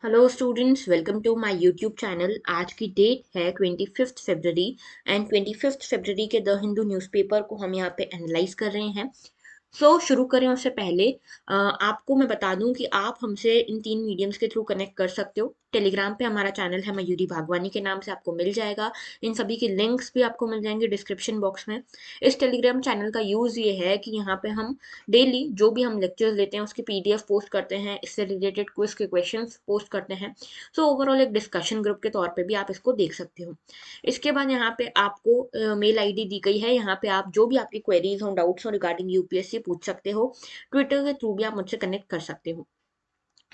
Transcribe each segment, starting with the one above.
Hello students, welcome to my YouTube channel. आज की date है 25 फरवरी एंड 25 फरवरी के द हिंदू न्यूज़पेपर को हम यहाँ पे एनालाइज कर रहे हैं। शुरू करें उससे पहले आपको मैं बता दूं कि आप हमसे इन तीन मीडियम्स के थ्रू कनेक्ट कर सकते हो। टेलीग्राम पे हमारा चैनल है मयूरी भागवानी के नाम से, आपको मिल जाएगा। इन सभी के लिंक्स भी आपको मिल जाएंगे डिस्क्रिप्शन बॉक्स में। इस टेलीग्राम चैनल का यूज़ ये है कि यहाँ पे हम डेली जो भी हम लेक्चर्स लेते हैं उसकी पीडीएफ पोस्ट करते हैं, इससे रिलेटेड क्विज के क्वेश्चंस पोस्ट करते हैं। ओवरऑल एक डिस्कशन ग्रुप के तौर पे भी आप इसको देख सकते हो। इसके बाद यहाँ पे आपको मेल आईडी दी गई है। यहाँ पे आप जो भी आपकी क्वेरीज हो, डाउट्स हो रिगार्डिंग यूपीएससी पूछ सकते हो। ट्विटर के थ्रू भी आप मुझसे कनेक्ट कर सकते हो।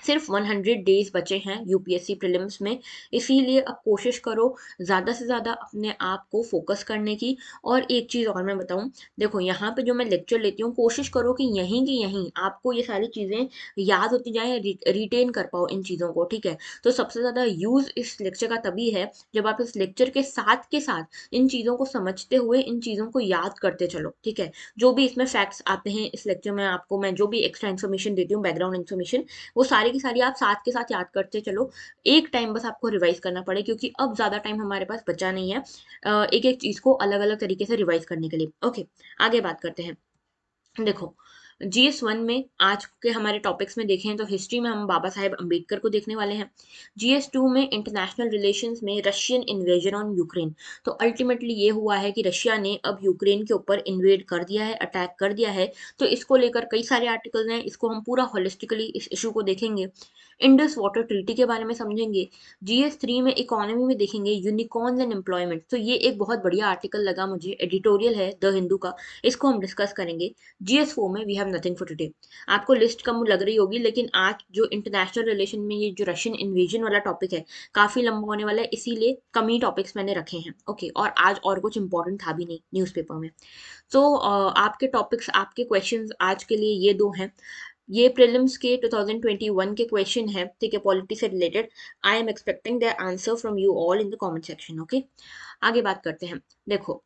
सिर्फ 100 डेज बचे हैं यूपीएससी प्रीलिम्स में, इसीलिए अब कोशिश करो ज़्यादा से ज़्यादा अपने आप को फोकस करने की। और एक चीज़ और मैं बताऊं, देखो यहाँ पे जो मैं लेक्चर लेती हूँ, कोशिश करो कि यहीं की यहीं आपको ये सारी चीज़ें याद होती जाए, रिटेन कर पाओ इन चीज़ों को, ठीक है। तो सबसे ज़्यादा यूज़ इस लेक्चर का तभी है जब आप इस लेक्चर के साथ इन चीज़ों को समझते हुए इन चीज़ों को याद करते चलो, ठीक है। जो भी इसमें फैक्ट्स आते हैं इस लेक्चर में, आपको मैं जो भी एक्स्ट्रा इन्फॉर्मेशन देती हूँ, बैकग्राउंड इन्फॉर्मेशन, वो सारी की सारी आप साथ के साथ याद करते चलो। एक टाइम बस आपको रिवाइज करना पड़े, क्योंकि अब ज़्यादा टाइम हमारे पास बचा नहीं है एक एक चीज़ को अलग अलग तरीके से रिवाइज करने के लिए। ओके, आगे बात करते हैं। देखो, जीएस 1 में आज के हमारे टॉपिक्स में देखें तो हिस्ट्री में हम बाबा साहेब अम्बेडकर को देखने वाले हैं। जीएस 2 में इंटरनेशनल रिलेशंस में रशियन इन्वेजन ऑन यूक्रेन। तो अल्टीमेटली ये हुआ है कि रशिया ने अब यूक्रेन के ऊपर इन्वेड कर दिया है, अटैक कर दिया है। तो इसको लेकर कई सारे आर्टिकल्स हैं, इसको हम पूरा होलिस्टिकली इस इशू को देखेंगे। इंडस वाटर ट्रीटी के बारे में समझेंगे। जीएस 3 में इकोनॉमी में देखेंगे यूनिकॉर्न्स एंड एम्प्लॉयमेंट। तो ये एक बहुत बढ़िया आर्टिकल लगा मुझे, एडिटोरियल है द हिंदू का, इसको हम डिस्कस करेंगे। जीएस 4 में we have nothing for today. आपको लिस्ट कम लग रही होगी, लेकिन आज जो इंटरनेशनल रिलेशन में ये जो रशियन इन्वेजन वाला टॉपिक है, काफी लंबा होने वाला है, इसीलिए कम ही टॉपिक्स मैंने रखे हैं। ओके, और आज और कुछ इंपॉर्टेंट था भी नहीं न्यूज़पेपर में। आपके टॉपिक्स, आपके क्वेश्चंस आज के लिए ये दो हैं। ये प्रीलिम्स के 2021 के क्वेश्चन है, ठीक है, पॉलिटी से related. I am expecting the answer from you all in the comment section. Okay, आगे बात करते हैं। देखो,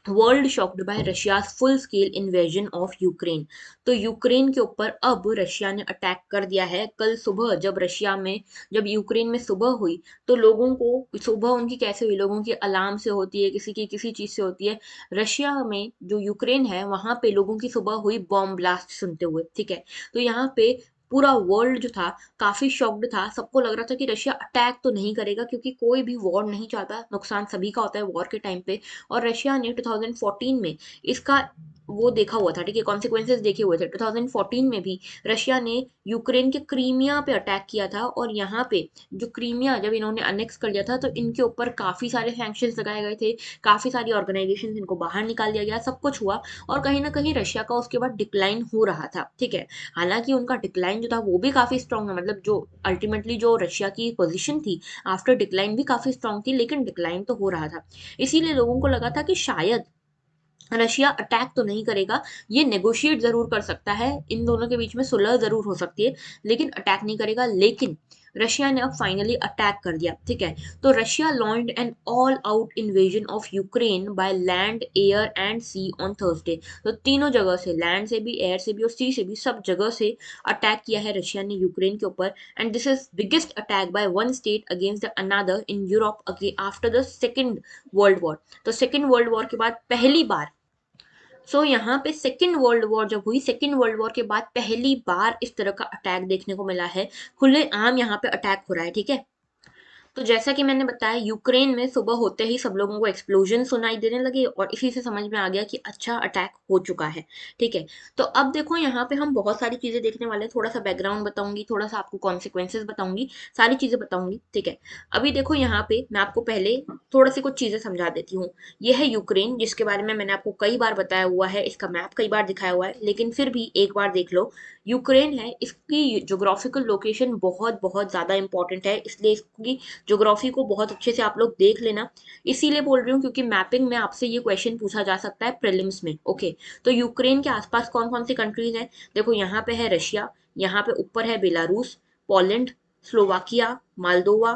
world shocked bye Russia full scale invasion of Ukraine. तो यूक्रेन के ऊपर अब रशिया ने अटैक कर दिया है। कल सुबह जब यूक्रेन में सुबह हुई, तो लोगों को सुबह उनकी कैसे हुई, लोगों की अलार्म से होती है, किसी की किसी चीज से होती है। रशिया में जो यूक्रेन है वहां पे लोगों की सुबह हुई बॉम्ब ब्लास्ट सुनते हुए, ठीक है। तो यहाँ पे पूरा वर्ल्ड जो था काफी शॉक्ड था। सबको लग रहा था कि रशिया अटैक तो नहीं करेगा, क्योंकि कोई भी वॉर नहीं चाहता, नुकसान सभी का होता है वॉर के टाइम पे। और रशिया ने 2014 में इसका वो देखा हुआ था, ठीक है, कॉन्सिक्वेंसेस देखे हुए थे। 2014 में भी रशिया ने यूक्रेन के क्रीमिया पे अटैक किया था, और यहाँ पे जो क्रीमिया जब इन्होंने अनेक्स कर लिया था, तो इनके ऊपर काफी सारे सैंक्शंस लगाए गए थे। काफी सारी ऑर्गेनाइजेशन इनको बाहर निकाल दिया गया, सब कुछ हुआ। और कहीं ना कहीं रशिया का उसके बाद डिक्लाइन हो रहा था, ठीक है। हालांकि उनका डिक्लाइन जो था वो भी काफी स्ट्रांग है, मतलब जो अल्टीमेटली जो रशिया की पोजीशन थी आफ्टर डिक्लाइन भी काफी स्ट्रांग थी, लेकिन डिक्लाइन तो हो रहा था। इसीलिए लोगों को लगा था कि शायद रशिया अटैक तो नहीं करेगा, ये नेगोशिएट जरूर कर सकता है, इन दोनों के बीच में सुलह जरूर हो सकती है, लेकिन अटैक नहीं करेगा। लेकिन रशिया ने अब फाइनली अटैक कर दिया, ठीक है। तो Russia launched an all out invasion of Ukraine by land, air and sea on Thursday. तो तीनों जगह से, लैंड से भी, एयर से भी और सी से भी, सब जगह से अटैक किया है रशिया ने यूक्रेन के ऊपर। And this is biggest attack by one state against the another in Europe after the second world war. तो सेकेंड वर्ल्ड वॉर के बाद पहली बार, यहाँ पे सेकेंड वर्ल्ड वॉर जब हुई, सेकेंड वर्ल्ड वॉर के बाद पहली बार इस तरह का अटैक देखने को मिला है। खुले आम यहाँ पे अटैक हो रहा है, ठीक है। तो जैसा कि मैंने बताया, यूक्रेन में सुबह होते ही सब लोगों को एक्सप्लोजन सुनाई देने लगे, और इसी से समझ में आ गया कि अच्छा अटैक हो चुका है, ठीक है। तो अब देखो, यहाँ पे हम बहुत सारी चीजें देखने वाले हैं। थोड़ा सा बैकग्राउंड बताऊंगी, थोड़ा सा आपको कॉन्सिक्वेंसेज बताऊंगी, सारी चीजें बताऊंगी, ठीक है। अभी देखो, यहाँ पे मैं आपको पहले थोड़ा सी कुछ चीजें समझा देती हूँ। ये है यूक्रेन, जिसके बारे में मैंने आपको कई बार बताया हुआ है, इसका मैप कई बार दिखाया हुआ है, लेकिन फिर भी एक बार देख लो। यूक्रेन है, इसकी जोग्राफिकल लोकेशन बहुत बहुत ज्यादा इंपॉर्टेंट है, इसलिए इसकी ज्योग्राफी को बहुत अच्छे से आप लोग देख लेना। इसीलिए बोल रही हूँ क्योंकि मैपिंग में आपसे ये क्वेश्चन पूछा जा सकता है प्रीलिम्स में। ओके, तो यूक्रेन के आसपास कौन कौन सी कंट्रीज हैं? देखो, यहाँ पे है रशिया, यहाँ पे ऊपर है Belarus, Poland, Slovakia, Moldova,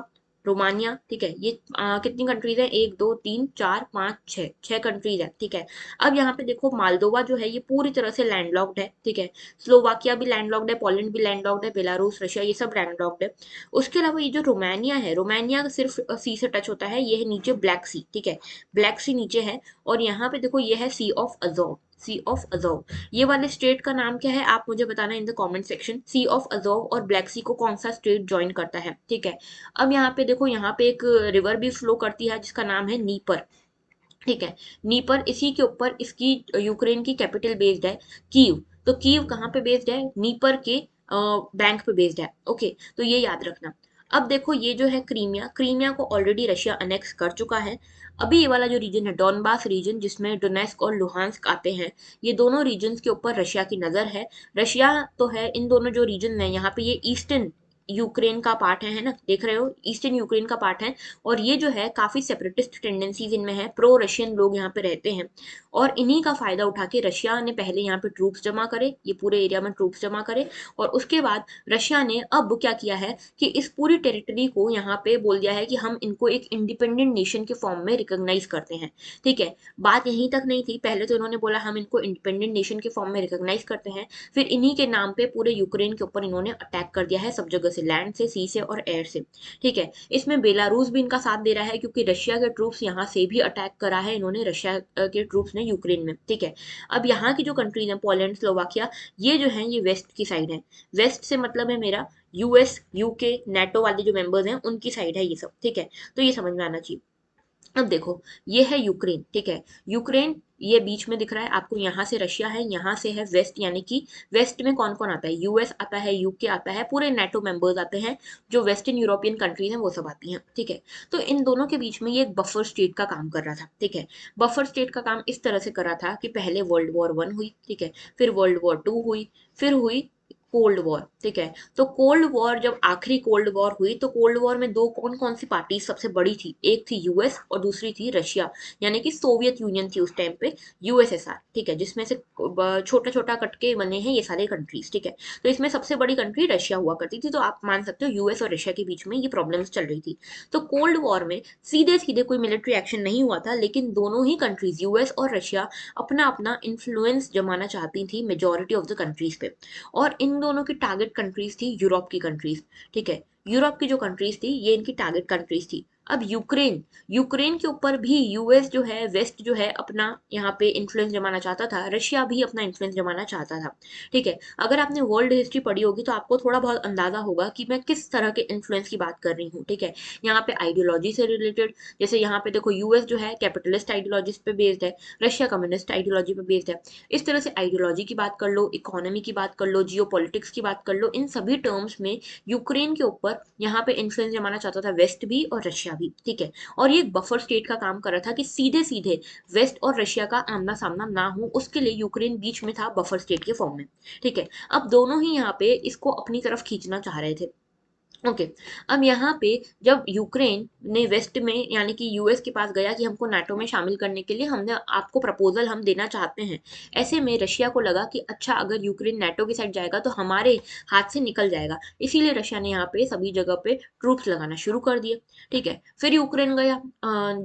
Romania, ठीक है, ये कितनी कंट्रीज है, 1 2 3 4 5 6, 6 कंट्रीज है, ठीक है। अब यहाँ पे देखो मालदोवा जो है ये पूरी तरह से लैंडलॉक्ड है, ठीक है। स्लोवाकिया भी लैंडलॉक्ड है, पोलैंड भी लैंडलॉक्ड है, बेलारूस, रशिया, ये सब लैंडलॉक्ड है। उसके अलावा ये जो रोमानिया है, रोमानिया सिर्फ सी से टच होता है, ये है नीचे ब्लैक सी, ठीक है, ब्लैक सी नीचे है। और यहाँ पे देखो ये है sea of Azov, sea of Azov. ये वाले स्टेट का नाम क्या है आप मुझे बताना in the comment section. Sea of Azov और ब्लैक सी को कौन सा स्टेट ज्वाइन करता है, ठीक है। अब यहाँ पे देखो यहाँ पे एक रिवर भी फ्लो करती है जिसका नाम है नीपर, ठीक है। नीपर, इसी के ऊपर इसकी यूक्रेन की कैपिटल बेस्ड है, कीव। तो कीव कहाँ पे बेस्ड है, नीपर के बैंक पे बेस्ड है, ओके। तो ये याद रखना। अब देखो ये जो है क्रीमिया, क्रीमिया को ऑलरेडी रशिया अनेक्स कर चुका है। अभी ये वाला जो रीजन है डॉनबास रीजन, जिसमें डोनेस्क और लुहांस्क आते हैं, ये दोनों रीजन्स के ऊपर रशिया की नजर है। रशिया तो है इन दोनों जो रीजन है, यहाँ पे ये ईस्टर्न यूक्रेन का पार्ट है ना, देख रहे हो, ईस्टर्न यूक्रेन का पार्ट है। और ये जो है काफी सेपरेटिस्ट टेंडेंसीज इनमें है, प्रो रशियन लोग यहाँ पे रहते हैं। और इन्हीं का फायदा उठा के रशिया ने पहले यहाँ पे ट्रूप्स जमा करे, ये पूरे एरिया में ट्रूप्स जमा करे। और उसके बाद रशिया ने अब क्या किया है कि इस पूरी टेरिटरी को यहाँ पे बोल दिया है कि हम इनको एक इंडिपेंडेंट नेशन के फॉर्म में रिकॉग्नाइज करते हैं, ठीक है। बात यहीं तक नहीं थी, पहले तो इन्होंने बोला हम इनको इंडिपेंडेंट नेशन के फॉर्म में रिकॉग्नाइज करते हैं, फिर इन्हीं के नाम पे पूरे यूक्रेन के ऊपर इन्होंने अटैक कर दिया है सब जगह से, लैंड से, सी से और एयर से, ठीक है। इसमें बेलारूस भी इनका साथ दे रहा है क्योंकि रशिया के ट्रूप्स यहाँ से भी अटैक करा है इन्होंने, रशिया के ट्रूप्स ने यूक्रेन में, ठीक है। अब यहाँ की जो कंट्रीज हैं पोलैंड, स्लोवाकिया, ये जो है ये वेस्ट की साइड है। वेस्ट से मतलब है मेरा यूएस, यूके, नेटो वाले जो मेंबर्स हैं उनकी साइड है ये सब, ठीक है। तो ये समझ में आना चाहिए। अब देखो ये है यूक्रेन, ठीक है। यूक्रेन ये बीच में दिख रहा है आपको, यहाँ से रशिया है, यहाँ से है वेस्ट, यानी कि वेस्ट में कौन कौन आता है, यूएस आता है, यूके आता है, पूरे नेटो मेंबर्स आते हैं, जो वेस्टर्न यूरोपियन कंट्रीज हैं वो सब आती हैं, ठीक है। तो इन दोनों के बीच में ये एक बफर स्टेट का काम कर रहा था, ठीक है। बफर स्टेट का काम इस तरह से कर रहा था कि पहले वर्ल्ड वॉर 1 हुई, ठीक है, फिर वर्ल्ड वॉर 2 हुई, फिर हुई कोल्ड वॉर, ठीक है। तो कोल्ड वॉर, जब आखिरी कोल्ड वॉर हुई तो कोल्ड वॉर में दो कौन कौन सी पार्टी सबसे बड़ी थी, एक थी यूएस और दूसरी थी रशिया, यानी कि सोवियत यूनियन थी उस टाइम पे, यूएसएसआर, ठीक है, जिसमें से छोटा छोटा कटके बने हैं ये सारे कंट्रीज, ठीक है। तो इसमें सबसे बड़ी कंट्री रशिया हुआ करती थी, तो आप मान सकते हो यूएस और रशिया के बीच में ये प्रॉब्लम्स चल रही थी। तो कोल्ड वॉर में सीधे सीधे कोई मिलिट्री एक्शन नहीं हुआ था, लेकिन दोनों ही कंट्रीज यूएस और रशिया अपना अपना इन्फ्लुएंस जमाना चाहती थी मेजोरिटी ऑफ द कंट्रीज पे। और इन दोनों की टारगेट कंट्रीज थी यूरोप की कंट्रीज, ठीक है। यूरोप की जो कंट्रीज थी ये इनकी टारगेट कंट्रीज थी। अब यूक्रेन, यूक्रेन के ऊपर भी यूएस जो है, वेस्ट जो है अपना यहाँ पे इन्फ्लुएंस जमाना चाहता था, रशिया भी अपना इन्फ्लुएंस जमाना चाहता था, ठीक है। अगर आपने वर्ल्ड हिस्ट्री पढ़ी होगी तो आपको थोड़ा बहुत अंदाजा होगा कि मैं किस तरह के इन्फ्लुएंस की बात कर रही हूँ, ठीक है। यहाँ पे आइडियोलॉजी से रिलेटेड, जैसे यहाँ पे देखो यूएस जो है कैपिटलिस्ट आइडियोलॉजी पे बेस्ड है, रशिया कम्युनिस्ट आइडियोलॉजी पे बेस्ड है। इस तरह से आइडियोलॉजी की बात कर लो, इकोनॉमी की बात कर लो, जियो पॉलिटिक्स की बात कर लो, इन सभी टर्म्स में यूक्रेन के ऊपर यहाँ पे इन्फ्लुएंस जमाना चाहता था वेस्ट भी और रशिया भी, ठीक है। और ये एक बफर स्टेट का काम कर रहा था कि सीधे सीधे वेस्ट और रशिया का आमना सामना ना हो, उसके लिए यूक्रेन बीच में था बफर स्टेट के फॉर्म में, ठीक है। अब दोनों ही यहाँ पे इसको अपनी तरफ खींचना चाह रहे थे, ओके। अब यहाँ पे जब यूक्रेन ने वेस्ट में यानी कि यूएस के पास गया कि हमको नाटो में शामिल करने के लिए हमने आपको प्रपोजल हम देना चाहते हैं, ऐसे में रशिया को लगा कि अच्छा अगर यूक्रेन नाटो की साइड जाएगा तो हमारे हाथ से निकल जाएगा, इसीलिए रशिया ने यहाँ पे सभी जगह पे ट्रूप्स लगाना शुरू कर दिए, ठीक है। फिर यूक्रेन गया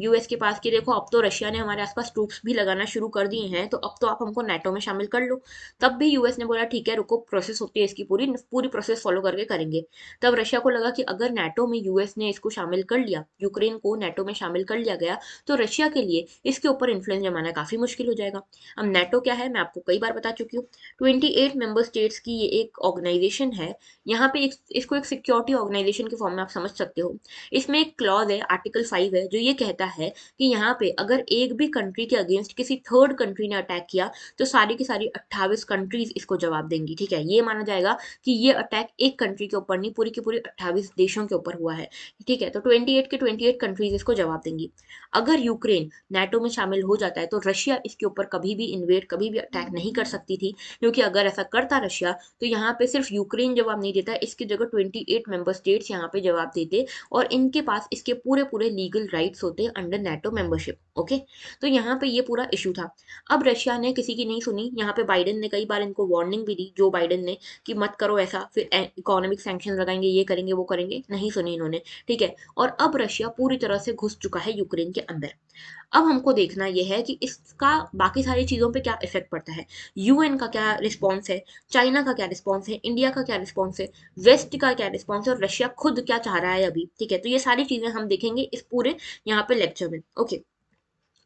यूएस के पास कि देखो अब तो रशिया ने हमारे आसपास ट्रूप्स भी लगाना शुरू कर दिए हैं, तो अब तो आप हमको नाटो में शामिल कर लो। तब भी यूएस ने बोला ठीक है रुको, प्रोसेस होती है इसकी, पूरी पूरी प्रोसेस फॉलो करके करेंगे। तब रशिया को लगा कि अगर नाटो में यूएस ने इसको शामिल कर लिया, यूक्रेन को नाटो में शामिल कर लिया गया, तो रशिया के लिए इसके ऊपर इन्फ्लुएंस जमाना काफी मुश्किल हो जाएगा। अब नाटो क्या है मैं आपको कई बार बता चुकी हूँ, 28 मेंबर स्टेट्स की ये एक ऑर्गेनाइजेशन है। यहाँ पे इसको एक सिक्योरिटी ऑर्गेनाइजेशन के फॉर्म में आप समझ सकते हो। इसमें एक क्लॉज है, आर्टिकल 5 है, जो ये कहता है कि यहाँ पे अगर एक भी कंट्री के अगेंस्ट किसी थर्ड कंट्री ने अटैक किया तो सारी की सारी 28 कंट्रीज इसको जवाब देंगी, ठीक है। ये माना जाएगा कि ये अटैक एक कंट्री के ऊपर नहीं, पूरी की पूरी 28 देशों के ऊपर हुआ है, ठीक है। तो 28 के 28 कंट्रीज इसको जवाब देंगी। अगर यूक्रेन नाटो में शामिल हो जाता है तो रशिया इसके ऊपर कभी भी इन्वेड, कभी भी अटैक नहीं कर सकती थी, क्योंकि अगर ऐसा करता रशिया तो यहाँ पे सिर्फ यूक्रेन जवाब नहीं देता, इसकी जगह 28 मेंबर स्टेट्स यहाँ पे जवाब देते और इनके पास इसके पूरे पूरे लीगल राइट्स होते अंडर नाटो मेंबरशिप, ओके। तो यहाँ पे ये पूरा इशू था। अब रशिया ने किसी की नहीं सुनी, यहाँ पे बाइडेन ने कई बार इनको वार्निंग भी दी, जो बाइडेन ने, कि मत करो ऐसा, फिर इकोनॉमिक सैंक्शन लगाएंगे, ये करेंगे करेंगे वो करेंगे, नहीं सुनी इन्होंने, ठीक है। और अब रशिया पूरी तरह से घुस चुका है यूक्रेन के अंदर। अब हमको देखना यह है कि इसका बाकी सारी चीज़ों पे क्या इफेक्ट पड़ता है, यूएन का क्या रिस्पॉन्स है, चाइना का क्या रिस्पॉन्स है, इंडिया का क्या रिस्पॉन्स है, वेस्ट का क्या रिस्पॉन्स है, और रशिया खुद क्या चाह रहा है अभी, ठीक है। तो ये सारी चीज़ें हम देखेंगे इस पूरे यहाँ पे लेक्चर में, ओके।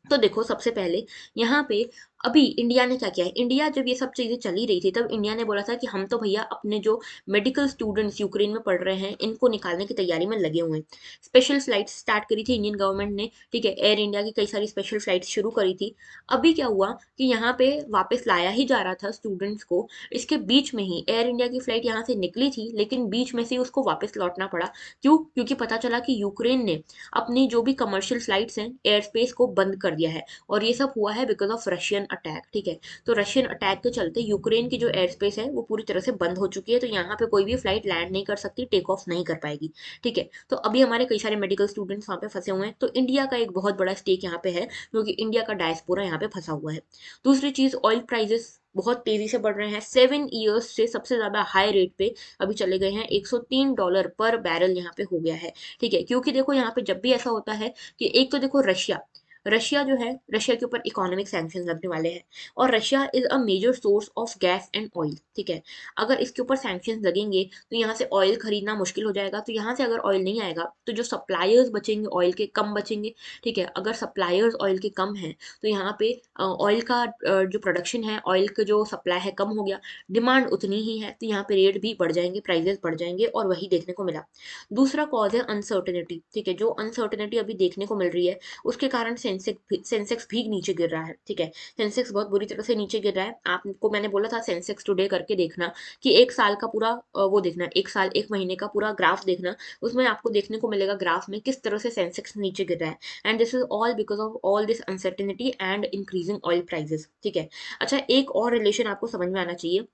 तो देखो सबसे पहले यहाँ पे अभी इंडिया ने क्या किया है, इंडिया जब ये सब चीजें चली रही थी तब इंडिया ने बोला था कि हम तो भैया अपने जो मेडिकल स्टूडेंट्स यूक्रेन में पढ़ रहे हैं इनको निकालने की तैयारी में लगे हुए हैं। स्पेशल फ्लाइट स्टार्ट करी थी इंडियन गवर्नमेंट ने, ठीक है, एयर इंडिया की कई सारी स्पेशल फ्लाइट शुरू करी थी। अभी क्या हुआ कि यहाँ पे वापस लाया ही जा रहा था स्टूडेंट्स को, इसके बीच में ही एयर इंडिया की फ्लाइट यहाँ से निकली थी लेकिन बीच में से उसको वापस लौटना पड़ा। क्यों? क्योंकि पता चला कि यूक्रेन ने अपनी जो भी कमर्शियल फ्लाइट्स हैं एयर स्पेस को बंद कर दिया है, और ये सब हुआ है बिकॉज ऑफ रशियन अटैक, ठीक है। तो रशियन अटैक के चलते यूक्रेन की जो एयर स्पेस है वो पूरी तरह से बंद हो चुकी है, तो यहाँ पे कोई भी फ्लाइट लैंड नहीं कर सकती, टेक ऑफ नहीं कर पाएगी, ठीक है। तो अभी हमारे कई सारे मेडिकल स्टूडेंट्स वहाँ पे फंसे हुए हैं, तो इंडिया का एक बहुत बड़ा स्टेक यहाँ पे है क्योंकि इंडिया का डायस्पोरा यहाँ पे फंसा हुआ है। दूसरी चीज, ऑयल प्राइजेस बहुत तेजी से बढ़ रहे हैं, 7 ईयर्स से सबसे ज्यादा हाई रेट पे अभी चले गए हैं, $103 पर बैरल यहाँ पे हो गया है, ठीक है। क्योंकि देखो यहाँ पे जब भी ऐसा होता है कि एक तो देखो रशिया रशिया जो है, रशिया के ऊपर इकोनॉमिक सैंक्शन लगने वाले हैं, और Russia is a major source of gas and oil, ठीक है। अगर इसके ऊपर सैंक्शन लगेंगे तो यहाँ से ऑयल खरीदना मुश्किल हो जाएगा, तो यहाँ से अगर ऑयल नहीं आएगा तो जो सप्लायर्स बचेंगे ऑयल के कम बचेंगे, ठीक है। अगर सप्लायर्स ऑयल के कम हैं तो यहाँ पे ऑयल का जो प्रोडक्शन है, ऑयल का जो सप्लाई है कम हो गया, डिमांड उतनी ही है, तो यहाँ पे रेट भी बढ़ जाएंगे, प्राइजेस बढ़ जाएंगे, और वही देखने को मिला। दूसरा कॉज है अनसर्टेनिटी, ठीक है। जो अनसर्टेनिटी अभी देखने को मिल रही है उसके कारण सेंसेक्स भी नीचे गिर रहा है, ठीक है। सेंसेक्स बहुत बुरी तरह से नीचे गिर रहा है। आपको मैंने बोला था सेंसेक्स टुडे करके देखना, कि एक साल का पूरा वो देखना, एक साल एक महीने का पूरा ग्राफ देखना, उसमें आपको देखने को मिलेगा ग्राफ में किस तरह से सेंसेक्स नीचे गिर रहा है। And this is all because of all this uncertainty and increasing oil prices, ठीक है। अच्छा, एक और रिलेशन आपको समझ में आना चाहिए,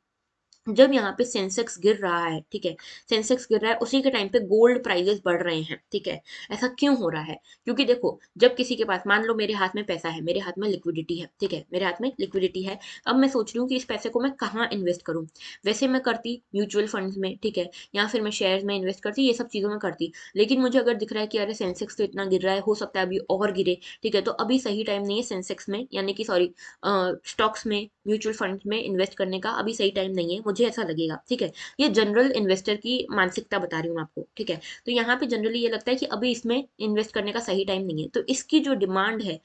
जब यहाँ पे सेंसेक्स गिर रहा है, ठीक है, सेंसेक्स गिर रहा है उसी के टाइम पे गोल्ड प्राइजेस बढ़ रहे हैं, ठीक है। ऐसा क्यों हो रहा है? क्योंकि देखो जब किसी के पास, मान लो मेरे हाथ में पैसा है, मेरे हाथ में लिक्विडिटी है, ठीक है, मेरे हाथ में लिक्विडिटी है, अब मैं सोच रही हूँ कि इस पैसे को मैं कहाँ इन्वेस्ट करूँ। वैसे मैं करती म्यूचुअल फंड्स में, ठीक है, या फिर मैं शेयर्स में इन्वेस्ट करती, ये सब चीज़ों में करती। लेकिन मुझे अगर दिख रहा है कि अरे सेंसेक्स तो इतना गिर रहा है, हो सकता है अभी और गिरे, ठीक है, तो अभी सही टाइम नहीं है सेंसेक्स में, यानी कि सॉरी, स्टॉक्स में, म्यूचुअल फंड में इन्वेस्ट करने का अभी सही टाइम नहीं है, मुझे ऐसा लगेगा, ठीक है। ये जनरल इन्वेस्टर की मानसिकता बता रही हूँ मैं आपको, ठीक है। तो यहाँ पे जनरली ये लगता है कि अभी इसमें इन्वेस्ट करने का सही टाइम नहीं है, तो इसकी जो डिमांड है,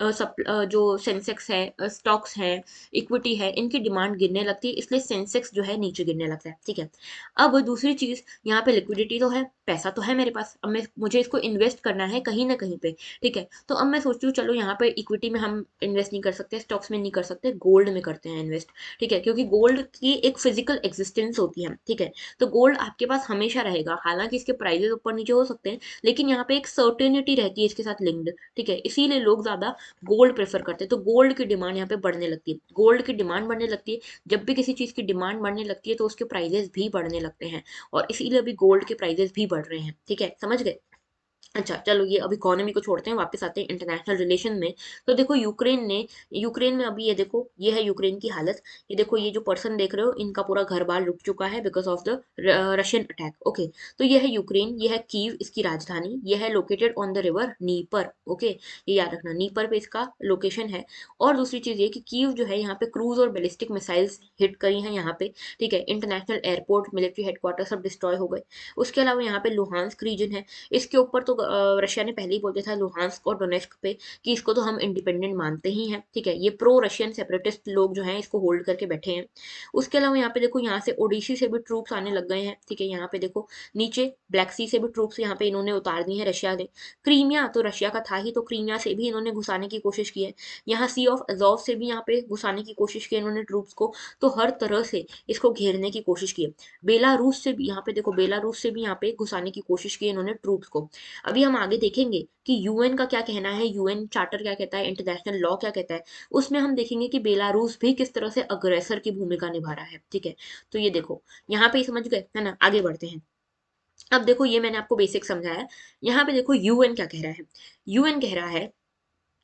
जो सेंसेक्स है, स्टॉक्स है, इक्विटी है, इनकी डिमांड गिरने लगती है, इसलिए सेंसेक्स जो है नीचे गिरने लगता है, ठीक है। अब दूसरी चीज, यहाँ पे लिक्विडिटी तो है, पैसा तो है मेरे पास, अब मैं मुझे इसको इन्वेस्ट करना है कहीं ना कहीं पे, ठीक है। तो अब मैं सोचती हूँ चलो यहाँ पे इक्विटी में हम इन्वेस्ट नहीं कर सकते, स्टॉक्स में नहीं कर सकते, गोल्ड में करते हैं इन्वेस्ट, ठीक है, क्योंकि गोल्ड की एक फिजिकल एग्जिस्टेंस होती है, ठीक है। तो गोल्ड आपके पास हमेशा रहेगा, हालांकि इसके प्राइजेस ऊपर नीचे हो सकते हैं, लेकिन यहाँ पे एक सर्टेनिटी रहती है इसके साथ लिंक्ड, ठीक है, इसीलिए लोग ज्यादा गोल्ड प्रेफर करते हैं। तो गोल्ड की डिमांड यहाँ पे बढ़ने लगती है, गोल्ड की डिमांड बढ़ने लगती है, जब भी किसी चीज की डिमांड बढ़ने लगती है तो उसके प्राइजेस भी बढ़ने लगते हैं, और इसीलिए अभी गोल्ड के प्राइजेस भी बढ़ रहे हैं, ठीक है, समझ गए। अच्छा चलो, ये अब इकोनॉमी को छोड़ते हैं, वापस आते हैं इंटरनेशनल रिलेशन में। तो देखो यूक्रेन में अभी ये देखो, ये है यूक्रेन की हालत। ये देखो, ये जो पर्सन देख रहे हो इनका पूरा घर बार लुट चुका है because of the Russian attack, okay. तो ये है यूक्रेन, ये है कीव इसकी राजधानी, ये है located on the river Dnieper, okay, ये याद रखना, नीपर पे इसका लोकेशन है। और दूसरी चीज ये कि कीव जो है यहाँ पे क्रूज और बैलिस्टिक मिसाइल्स हिट करी हैं यहाँ पे, ठीक है। इंटरनेशनल एयरपोर्ट, मिलिट्री हेडक्वार्टर सब डिस्ट्रॉय हो गए। उसके अलावा यहाँ पे लुहांस्क रीजन है, इसके ऊपर तो रशिया ने पहले ही बोल दिया था लुहांस्क और डोनेस्क पे कि इसको तो हम इंडिपेंडेंट मानते ही हैं, ठीक है। ये प्रो रशियन सेपरेटिस्ट लोग जो हैं इसको होल्ड करके बैठे हैं। उसके अलावा यहाँ पे देखो, यहाँ से ओडिशी से भी ट्रूप्स आने लग गए हैं, ठीक है। यहाँ पे देखो नीचे ब्लैक सी से भी ट्रूप्स यहाँ पे इन्होंने उतार दी है रशिया ने। क्रीमिया तो रशिया का था ही, तो क्रीमिया से भी इन्होंने घुसाने की कोशिश की है। यहाँ सी ऑफ अजोव से भी यहाँ पे घुसाने की कोशिश की है इन्होंने ट्रूप्स को। तो हर तरह से इसको घेरने की कोशिश की है। बेलारूस से भी यहाँ पे देखो, बेलारूस से भी यहाँ पे घुसाने की कोशिश की है इन्होंने ट्रूप्स को। अभी हम आगे देखेंगे कि यूएन का क्या कहना है, यूएन चार्टर क्या कहता है, इंटरनेशनल लॉ क्या कहता है, उसमें हम देखेंगे कि बेलारूस भी किस तरह से अग्रेसर की भूमिका निभा रहा है, ठीक है। तो ये देखो, यहाँ पे ही समझ गए है ना, आगे बढ़ते हैं। अब देखो, ये मैंने आपको बेसिक समझाया। यहाँ पे देखो यूएन क्या कह रहा है। यूएन कह रहा है,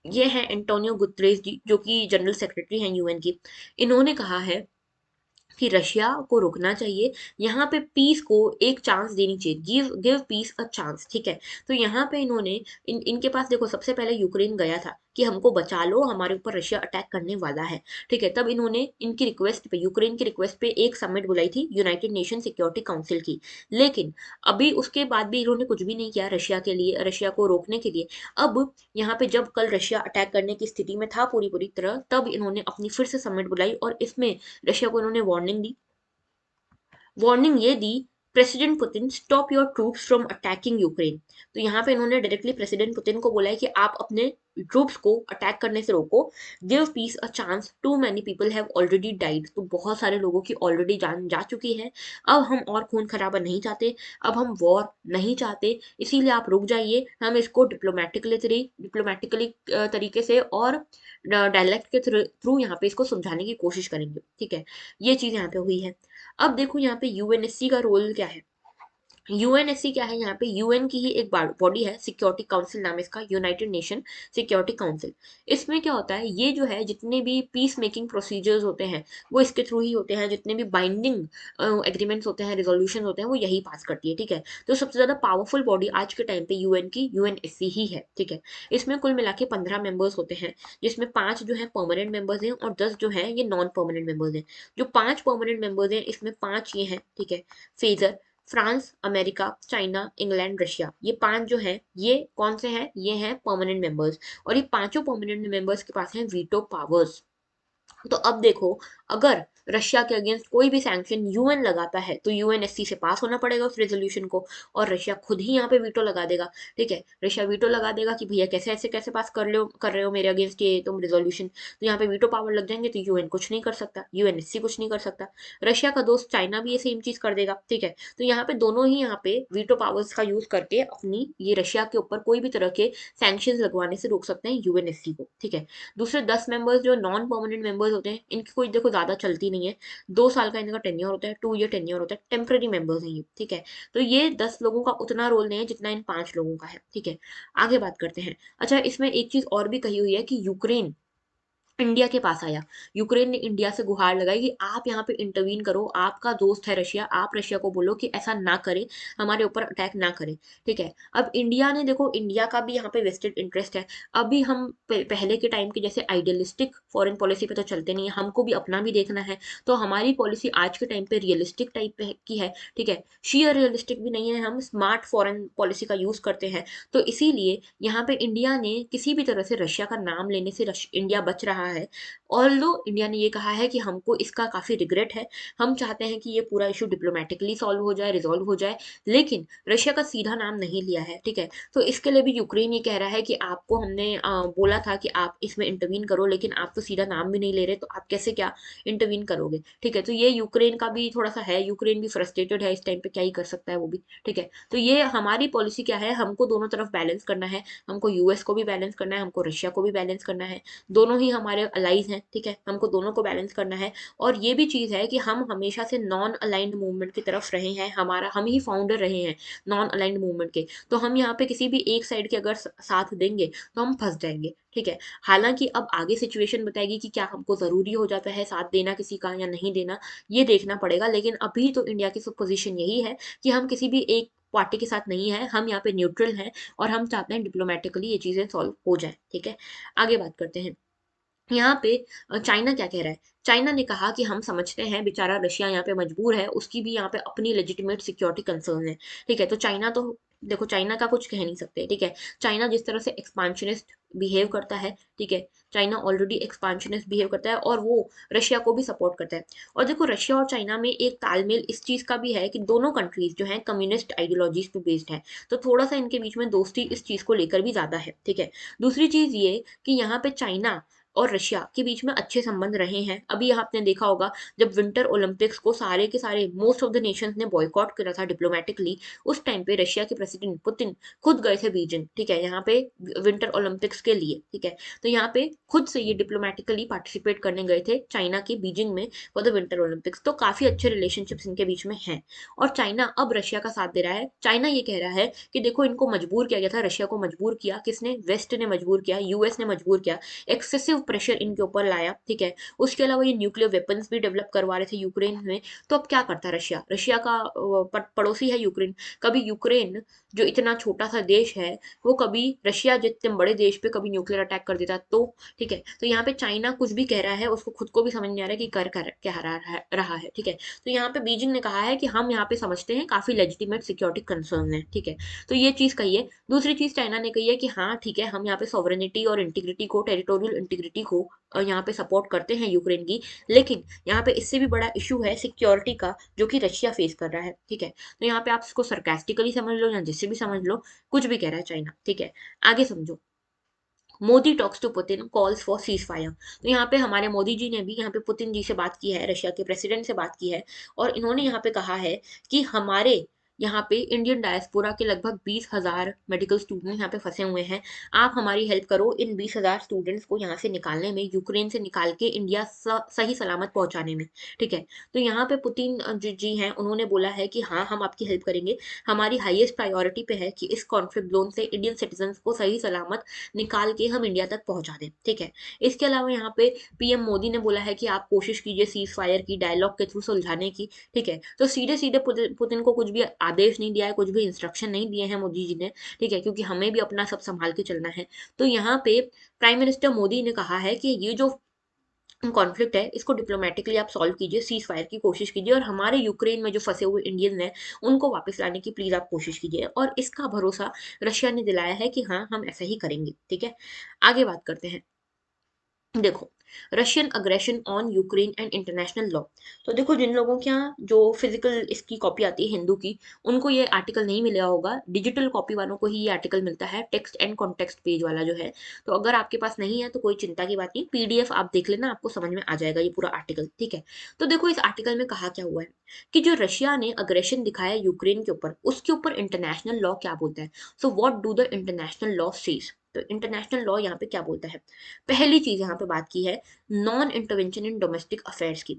ये है एंटोनियो गुतरेस जी, जो कि जनरल सेक्रेटरी हैं यूएन की। इन्होंने कहा है कि रशिया को रुकना चाहिए, यहाँ पे पीस को एक चांस देनी चाहिए, give give peace a chance, ठीक है। तो यहाँ पे इन्होंने इनके पास देखो सबसे पहले यूक्रेन गया था कि हमको बचा लो, हमारे ऊपर रशिया अटैक करने वाला है, ठीक है। तब इन्होंने इनकी रिक्वेस्ट पे, यूक्रेन की रिक्वेस्ट पे एक समिट बुलाई थी यूनाइटेड नेशन सिक्योरिटी काउंसिल की। लेकिन अभी उसके बाद भी इन्होंने कुछ भी नहीं किया रशिया के लिए, रशिया को रोकने के लिए। अब यहाँ पे जब कल रशिया अटैक करने की स्थिति में था पूरी पूरी तरह, तब इन्होंने अपनी फिर से समिट बुलाई और इसमें रशिया को इन्होंने वार्निंग ये दी, president Putin stop your troops from attacking Ukraine. तो यहाँ पे इन्होंने डायरेक्टली प्रेसिडेंट पुतिन को बोला है कि आप अपने ट्रूप्स को अटैक करने से रोको, give peace a chance, too many people have already died. तो बहुत सारे लोगों की ऑलरेडी जान जा चुकी है, अब हम और खून खराबा नहीं चाहते, अब हम वॉर नहीं चाहते, इसीलिए आप रुक जाइए, हम इसको डिप्लोमेटिकली तरीके से और डायलेक्ट के थ्रू यहाँ पे इसको समझाने की कोशिश करेंगे, ठीक है। ये चीज यहाँ पे हुई है। अब देखो यहाँ पे यूएनएससी का रोल क्या है। यूएनएससी क्या है, यहाँ पे यूएन की ही एक बॉडी है, सिक्योरिटी काउंसिल नाम है इसका, यूनाइटेड नेशन सिक्योरिटी काउंसिल। इसमें क्या होता है, ये जो है जितने भी पीस मेकिंग प्रोसीजर्स होते हैं वो इसके थ्रू ही होते हैं, जितने भी बाइंडिंग एग्रीमेंट्स होते हैं, रिजोल्यूशन होते हैं, वो यही पास करती है, ठीक है। तो सबसे ज्यादा पावरफुल बॉडी आज के टाइम पे यूएन की यूएनएससी ही है, ठीक है। इसमें कुल मिला के 15 मेंबर्स होते हैं, जिसमें 5 जो है परमानेंट मेंबर्स हैं और 10 जो है ये नॉन परमानेंट मेंबर्स हैं। जो 5 परमानेंट मेंबर्स हैं इसमें 5 ये हैं, ठीक है, phasor, France, America, China, England, Russia, ये 5 जो हैं ये कौन से हैं, ये हैं परमानेंट मेंबर्स। और ये पांचों परमानेंट मेंबर्स के पास हैं वीटो पावर्स। तो अब देखो, अगर रशिया के अगेंस्ट कोई भी सैंक्शन यूएन लगाता है तो यूएनएससी से पास होना पड़ेगा उस रेजोल्यूशन को, और रशिया खुद ही यहाँ पे वीटो लगा देगा, ठीक है। रशिया वीटो लगा देगा कि भैया कैसे ऐसे कैसे पास कर रहे हो मेरे अगेंस्ट ये तुम रेजोल्यूशन। तो यहाँ पे वीटो पावर लग जाएंगे तो यूएन कुछ नहीं कर सकता, यूएनएससी कुछ नहीं कर सकता। रशिया का दोस्त चाइना भी ये सेम चीज कर देगा, ठीक है। तो यहाँ पे दोनों ही यहाँ पे वीटो पावर्स का यूज करके अपनी ये रशिया के ऊपर कोई भी तरह के सैंक्शन लगवाने से रोक सकते हैं यूएनएससी को, ठीक है। दूसरे 10 मेंबर्स जो नॉन परमानेंट मेंबर्स होते हैं, इनकी कोई देखो ज्यादा चलती नहीं है, 2 साल का इनका टेन्योर होता है, 2 ईयर टेन्योर होता है, टेम्पररी मेंबर्स हैं ये, ठीक है। तो ये 10 लोगों का उतना रोल नहीं है जितना इन 5 लोगों का है, ठीक है। आगे बात करते हैं। अच्छा, इसमें एक चीज और भी कही हुई है कि यूक्रेन इंडिया के पास आया, यूक्रेन ने इंडिया से गुहार लगाई कि आप यहाँ पे इंटरवीन करो, आपका दोस्त है रशिया, आप रशिया को बोलो कि ऐसा ना करे, हमारे ऊपर अटैक ना करे, ठीक है। अब इंडिया ने देखो, इंडिया का भी यहाँ पे वेस्टेड इंटरेस्ट है। अभी हम पहले के टाइम के जैसे आइडियलिस्टिक फॉरेन पॉलिसी पे तो चलते नहीं है, हमको भी अपना भी देखना है। तो हमारी पॉलिसी आज के टाइम पे रियलिस्टिक टाइप पे की है, ठीक है। शेयर रियलिस्टिक भी नहीं है, हम स्मार्ट फॉरेन पॉलिसी का यूज करते हैं। तो इसीलिए यहाँ पे इंडिया ने किसी भी तरह से रशिया का नाम लेने से इंडिया बच रहा है। ऑल्दो इंडिया ने ये कहा है कि हमको इसका काफी रिग्रेट है, हम चाहते हैं कि ये पूरा इशू डिप्लोमेटिकली सॉल्व हो जाए, रिजॉल्व हो जाए, लेकिन रशिया का सीधा नाम नहीं लिया है, ठीक है। तो इसके लिए भी यूक्रेन ये कह रहा है कि आपको हमने बोला था कि आप इसमें इंटरवीन करो, लेकिन आप तो सीधा नाम भी नहीं ले रहे, तो आप कैसे क्या इंटरवीन करोगे, ठीक है। तो ये यूक्रेन का भी थोड़ा सा है, यूक्रेन भी फ्रस्ट्रेटेड है इस टाइम पे, क्या ही कर सकता है वो भी, ठीक है। तो ये हमारी पॉलिसी क्या है, हमको दोनों तरफ बैलेंस करना है, हमको यूएस को भी बैलेंस करना है, हमको रशिया को भी बैलेंस करना है, दोनों ही हमारे अलाइज हैं, ठीक है, हमको दोनों को बैलेंस करना है। और ये भी चीज है कि हम हमेशा से नॉन अलाइंड मूवमेंट की तरफ रहे हैं, हमारा हम ही फाउंडर रहे हैं नॉन अलाइंड मूवमेंट के। तो हम यहाँ पे किसी भी एक साइड के अगर साथ देंगे तो हम फंस जाएंगे, ठीक है। हालांकि अब आगे सिचुएशन बताएगी कि क्या हमको जरूरी हो जाता है साथ देना किसी का या नहीं देना, ये देखना पड़ेगा। लेकिन अभी तो इंडिया की पोजीशन यही है कि हम किसी भी एक पार्टी के साथ नहीं है, हम यहाँ पे न्यूट्रल हैं, और हम चाहते हैं डिप्लोमेटिकली ये चीजें सॉल्व हो जाए, ठीक है। आगे बात करते हैं। यहाँ पे चाइना क्या कह रहा है। चाइना ने कहा कि हम समझते हैं बेचारा रशिया यहाँ पे मजबूर है, उसकी भी यहाँ पे अपनी लेजिटिमेट सिक्योरिटी कंसर्न है, ठीक है। तो चाइना तो देखो, चाइना का कुछ कह नहीं सकते, ठीक है। चाइना जिस तरह से एक्सपांशनिस्ट बिहेव करता है, ठीक है, चाइना ऑलरेडी एक्सपांशनिस्ट बिहेव करता है और वो रशिया को भी सपोर्ट करता है। और देखो, रशिया और चाइना में एक तालमेल इस चीज का भी है कि दोनों कंट्रीज जो हैं कम्युनिस्ट आइडियोलॉजीज पे बेस्ड है, तो थोड़ा सा इनके बीच में दोस्ती इस चीज को लेकर भी ज्यादा है, ठीक है। दूसरी चीज ये कि यहाँ पे चाइना और रशिया के बीच में अच्छे संबंध रहे हैं। अभी आपने देखा होगा, जब विंटर ओलंपिक्स को सारे के सारे मोस्ट ऑफ द नेशंस ने बॉयकॉट करा था डिप्लोमेटिकली, उस टाइम पे रशिया के प्रेसिडेंट पुतिन खुद गए थे बीजिंग, ठीक है, यहाँ पे विंटर ओलंपिक्स के लिए, ठीक है। तो यहाँ पे खुद से ये डिप्लोमेटिकली पार्टिसिपेट करने गए थे चाइना की बीजिंग में फॉर द विंटर ओलंपिक्स। तो काफी अच्छे रिलेशनशिप्स इनके बीच में हैं। और चाइना अब रशिया का साथ दे रहा है। चाइना ये कह रहा है कि देखो, इनको मजबूर किया गया था, रशिया को मजबूर किया किसने, वेस्ट ने मजबूर किया, यूएस ने मजबूर किया, एक्सेसिव प्रेशर इनके ऊपर लाया, ठीक है। उसके अलावा ये न्यूक्लियर वेपन्स भी डेवलप करवा रहे थे यूक्रेन में। तो अब क्या करता है रशिया, रशिया का पड़ोसी है यूक्रेन। कभी यूक्रेन जो इतना छोटा सा देश है वो कभी रशिया जितने बड़े देश पे कभी न्यूक्लियर अटैक कर देता तो, ठीक है। तो यहाँ पे चाइना कुछ भी कह रहा है उसको खुद को भी समझ नहीं आ रहा है कि कर क्या रहा है, ठीक है। तो यहाँ पे बीजिंग ने कहा है कि हम यहाँ पे समझते हैं काफी लेजिटिमेट सिक्योरिटी कंसर्न है, ठीक है। तो ये चीज कही है। दूसरी चीज चाइना ने कही है कि हाँ ठीक है, हम यहाँ पे सॉवरेनिटी और इंटीग्रिटी को, टेरिटोरियल इंटीग्रिटी को यहाँ पे सपोर्ट करते हैं यूक्रेन की, लेकिन यहाँ पे इससे भी बड़ा इशू है सिक्योरिटी का जो कि रशिया फेस कर रहा है, ठीक है। तो यहाँ पे आप इसको सरकास्टिकली समझ लो या जिससे भी समझ लो, कुछ भी कह रहा है चाइना, ठीक है। आगे समझो। Modi talks to Putin calls for cease fire. तो यहाँ पे हमारे मोदी जी ने भी यहाँ पे पुतिन जी से बात की है, रशिया के प्रेसिडेंट से बात की है, और इन्होंने यहाँ पे कहा है कि हमारे यहाँ पे इंडियन डायस्पोरा के लगभग 20,000 मेडिकल स्टूडेंट यहाँ पे फंसे हुए हैं। आप हमारी हेल्प करो इन 20,000 स्टूडेंट्स को यहाँ से निकालने में, यूक्रेन से निकाल के इंडिया सही सलामत पहुंचाने में, ठीक है। तो यहाँ पे पुतिन जी हैं, उन्होंने बोला है कि हाँ हम आपकी हेल्प करेंगे, हमारी हाईएस्ट प्रायोरिटी पे है कि इस कॉन्फ्लिक्ट जोन से इंडियन सिटीजन को सही सलामत निकाल के हम इंडिया तक पहुंचा दें, ठीक है। इसके अलावा यहाँ पे पीएम मोदी ने बोला है कि आप कोशिश कीजिए सीज फायर की, डायलॉग के थ्रू सुलझाने की, ठीक है। तो सीधे सीधे पुतिन को कुछ भी आदेश नहीं दिया है, कुछ भी इंस्ट्रक्शन नहीं दिए हैं मोदी जी ने, ठीक है, क्योंकि हमें भी अपना सब संभाल के चलना है। तो यहाँ पे प्राइम मिनिस्टर मोदी ने कहा है कि ये जो कॉन्फ्लिक्ट है इसको डिप्लोमेटिकली आप सॉल्व कीजिए, सीज फायर की कोशिश कीजिए, और हमारे यूक्रेन में जो फंसे हुए इंडियन हैं उनको वापस लाने की प्लीज आप कोशिश कीजिए, और इसका भरोसा रशिया ने दिलाया है कि हाँ हम ऐसा ही करेंगे, ठीक है। आगे बात करते हैं। देखो, Russian aggression on Ukraine and international law. तो देखो, जिन लोगों के यहाँ जो फिजिकल इसकी कॉपी आती है हिंदू की, उनको ये आर्टिकल नहीं मिला होगा, डिजिटल कॉपी वालों को ही ये आर्टिकल मिलता है, टेक्स्ट एंड कॉन्टेक्स्ट पेज वाला जो है। तो अगर आपके पास नहीं है तो कोई चिंता की बात नहीं, पीडीएफ आप देख लेना, आपको समझ में आ जाएगा ये पूरा आर्टिकल, ठीक है। तो देखो इस आर्टिकल में कहा क्या हुआ है कि जो रशिया ने अग्रेशन दिखाया यूक्रेन के ऊपर, उसके ऊपर इंटरनेशनल लॉ क्या बोलता है। So what do the international law says. तो इंटरनेशनल लॉ यहाँ पे क्या बोलता है। पहली चीज यहाँ पे बात की है non intervention in domestic affairs की।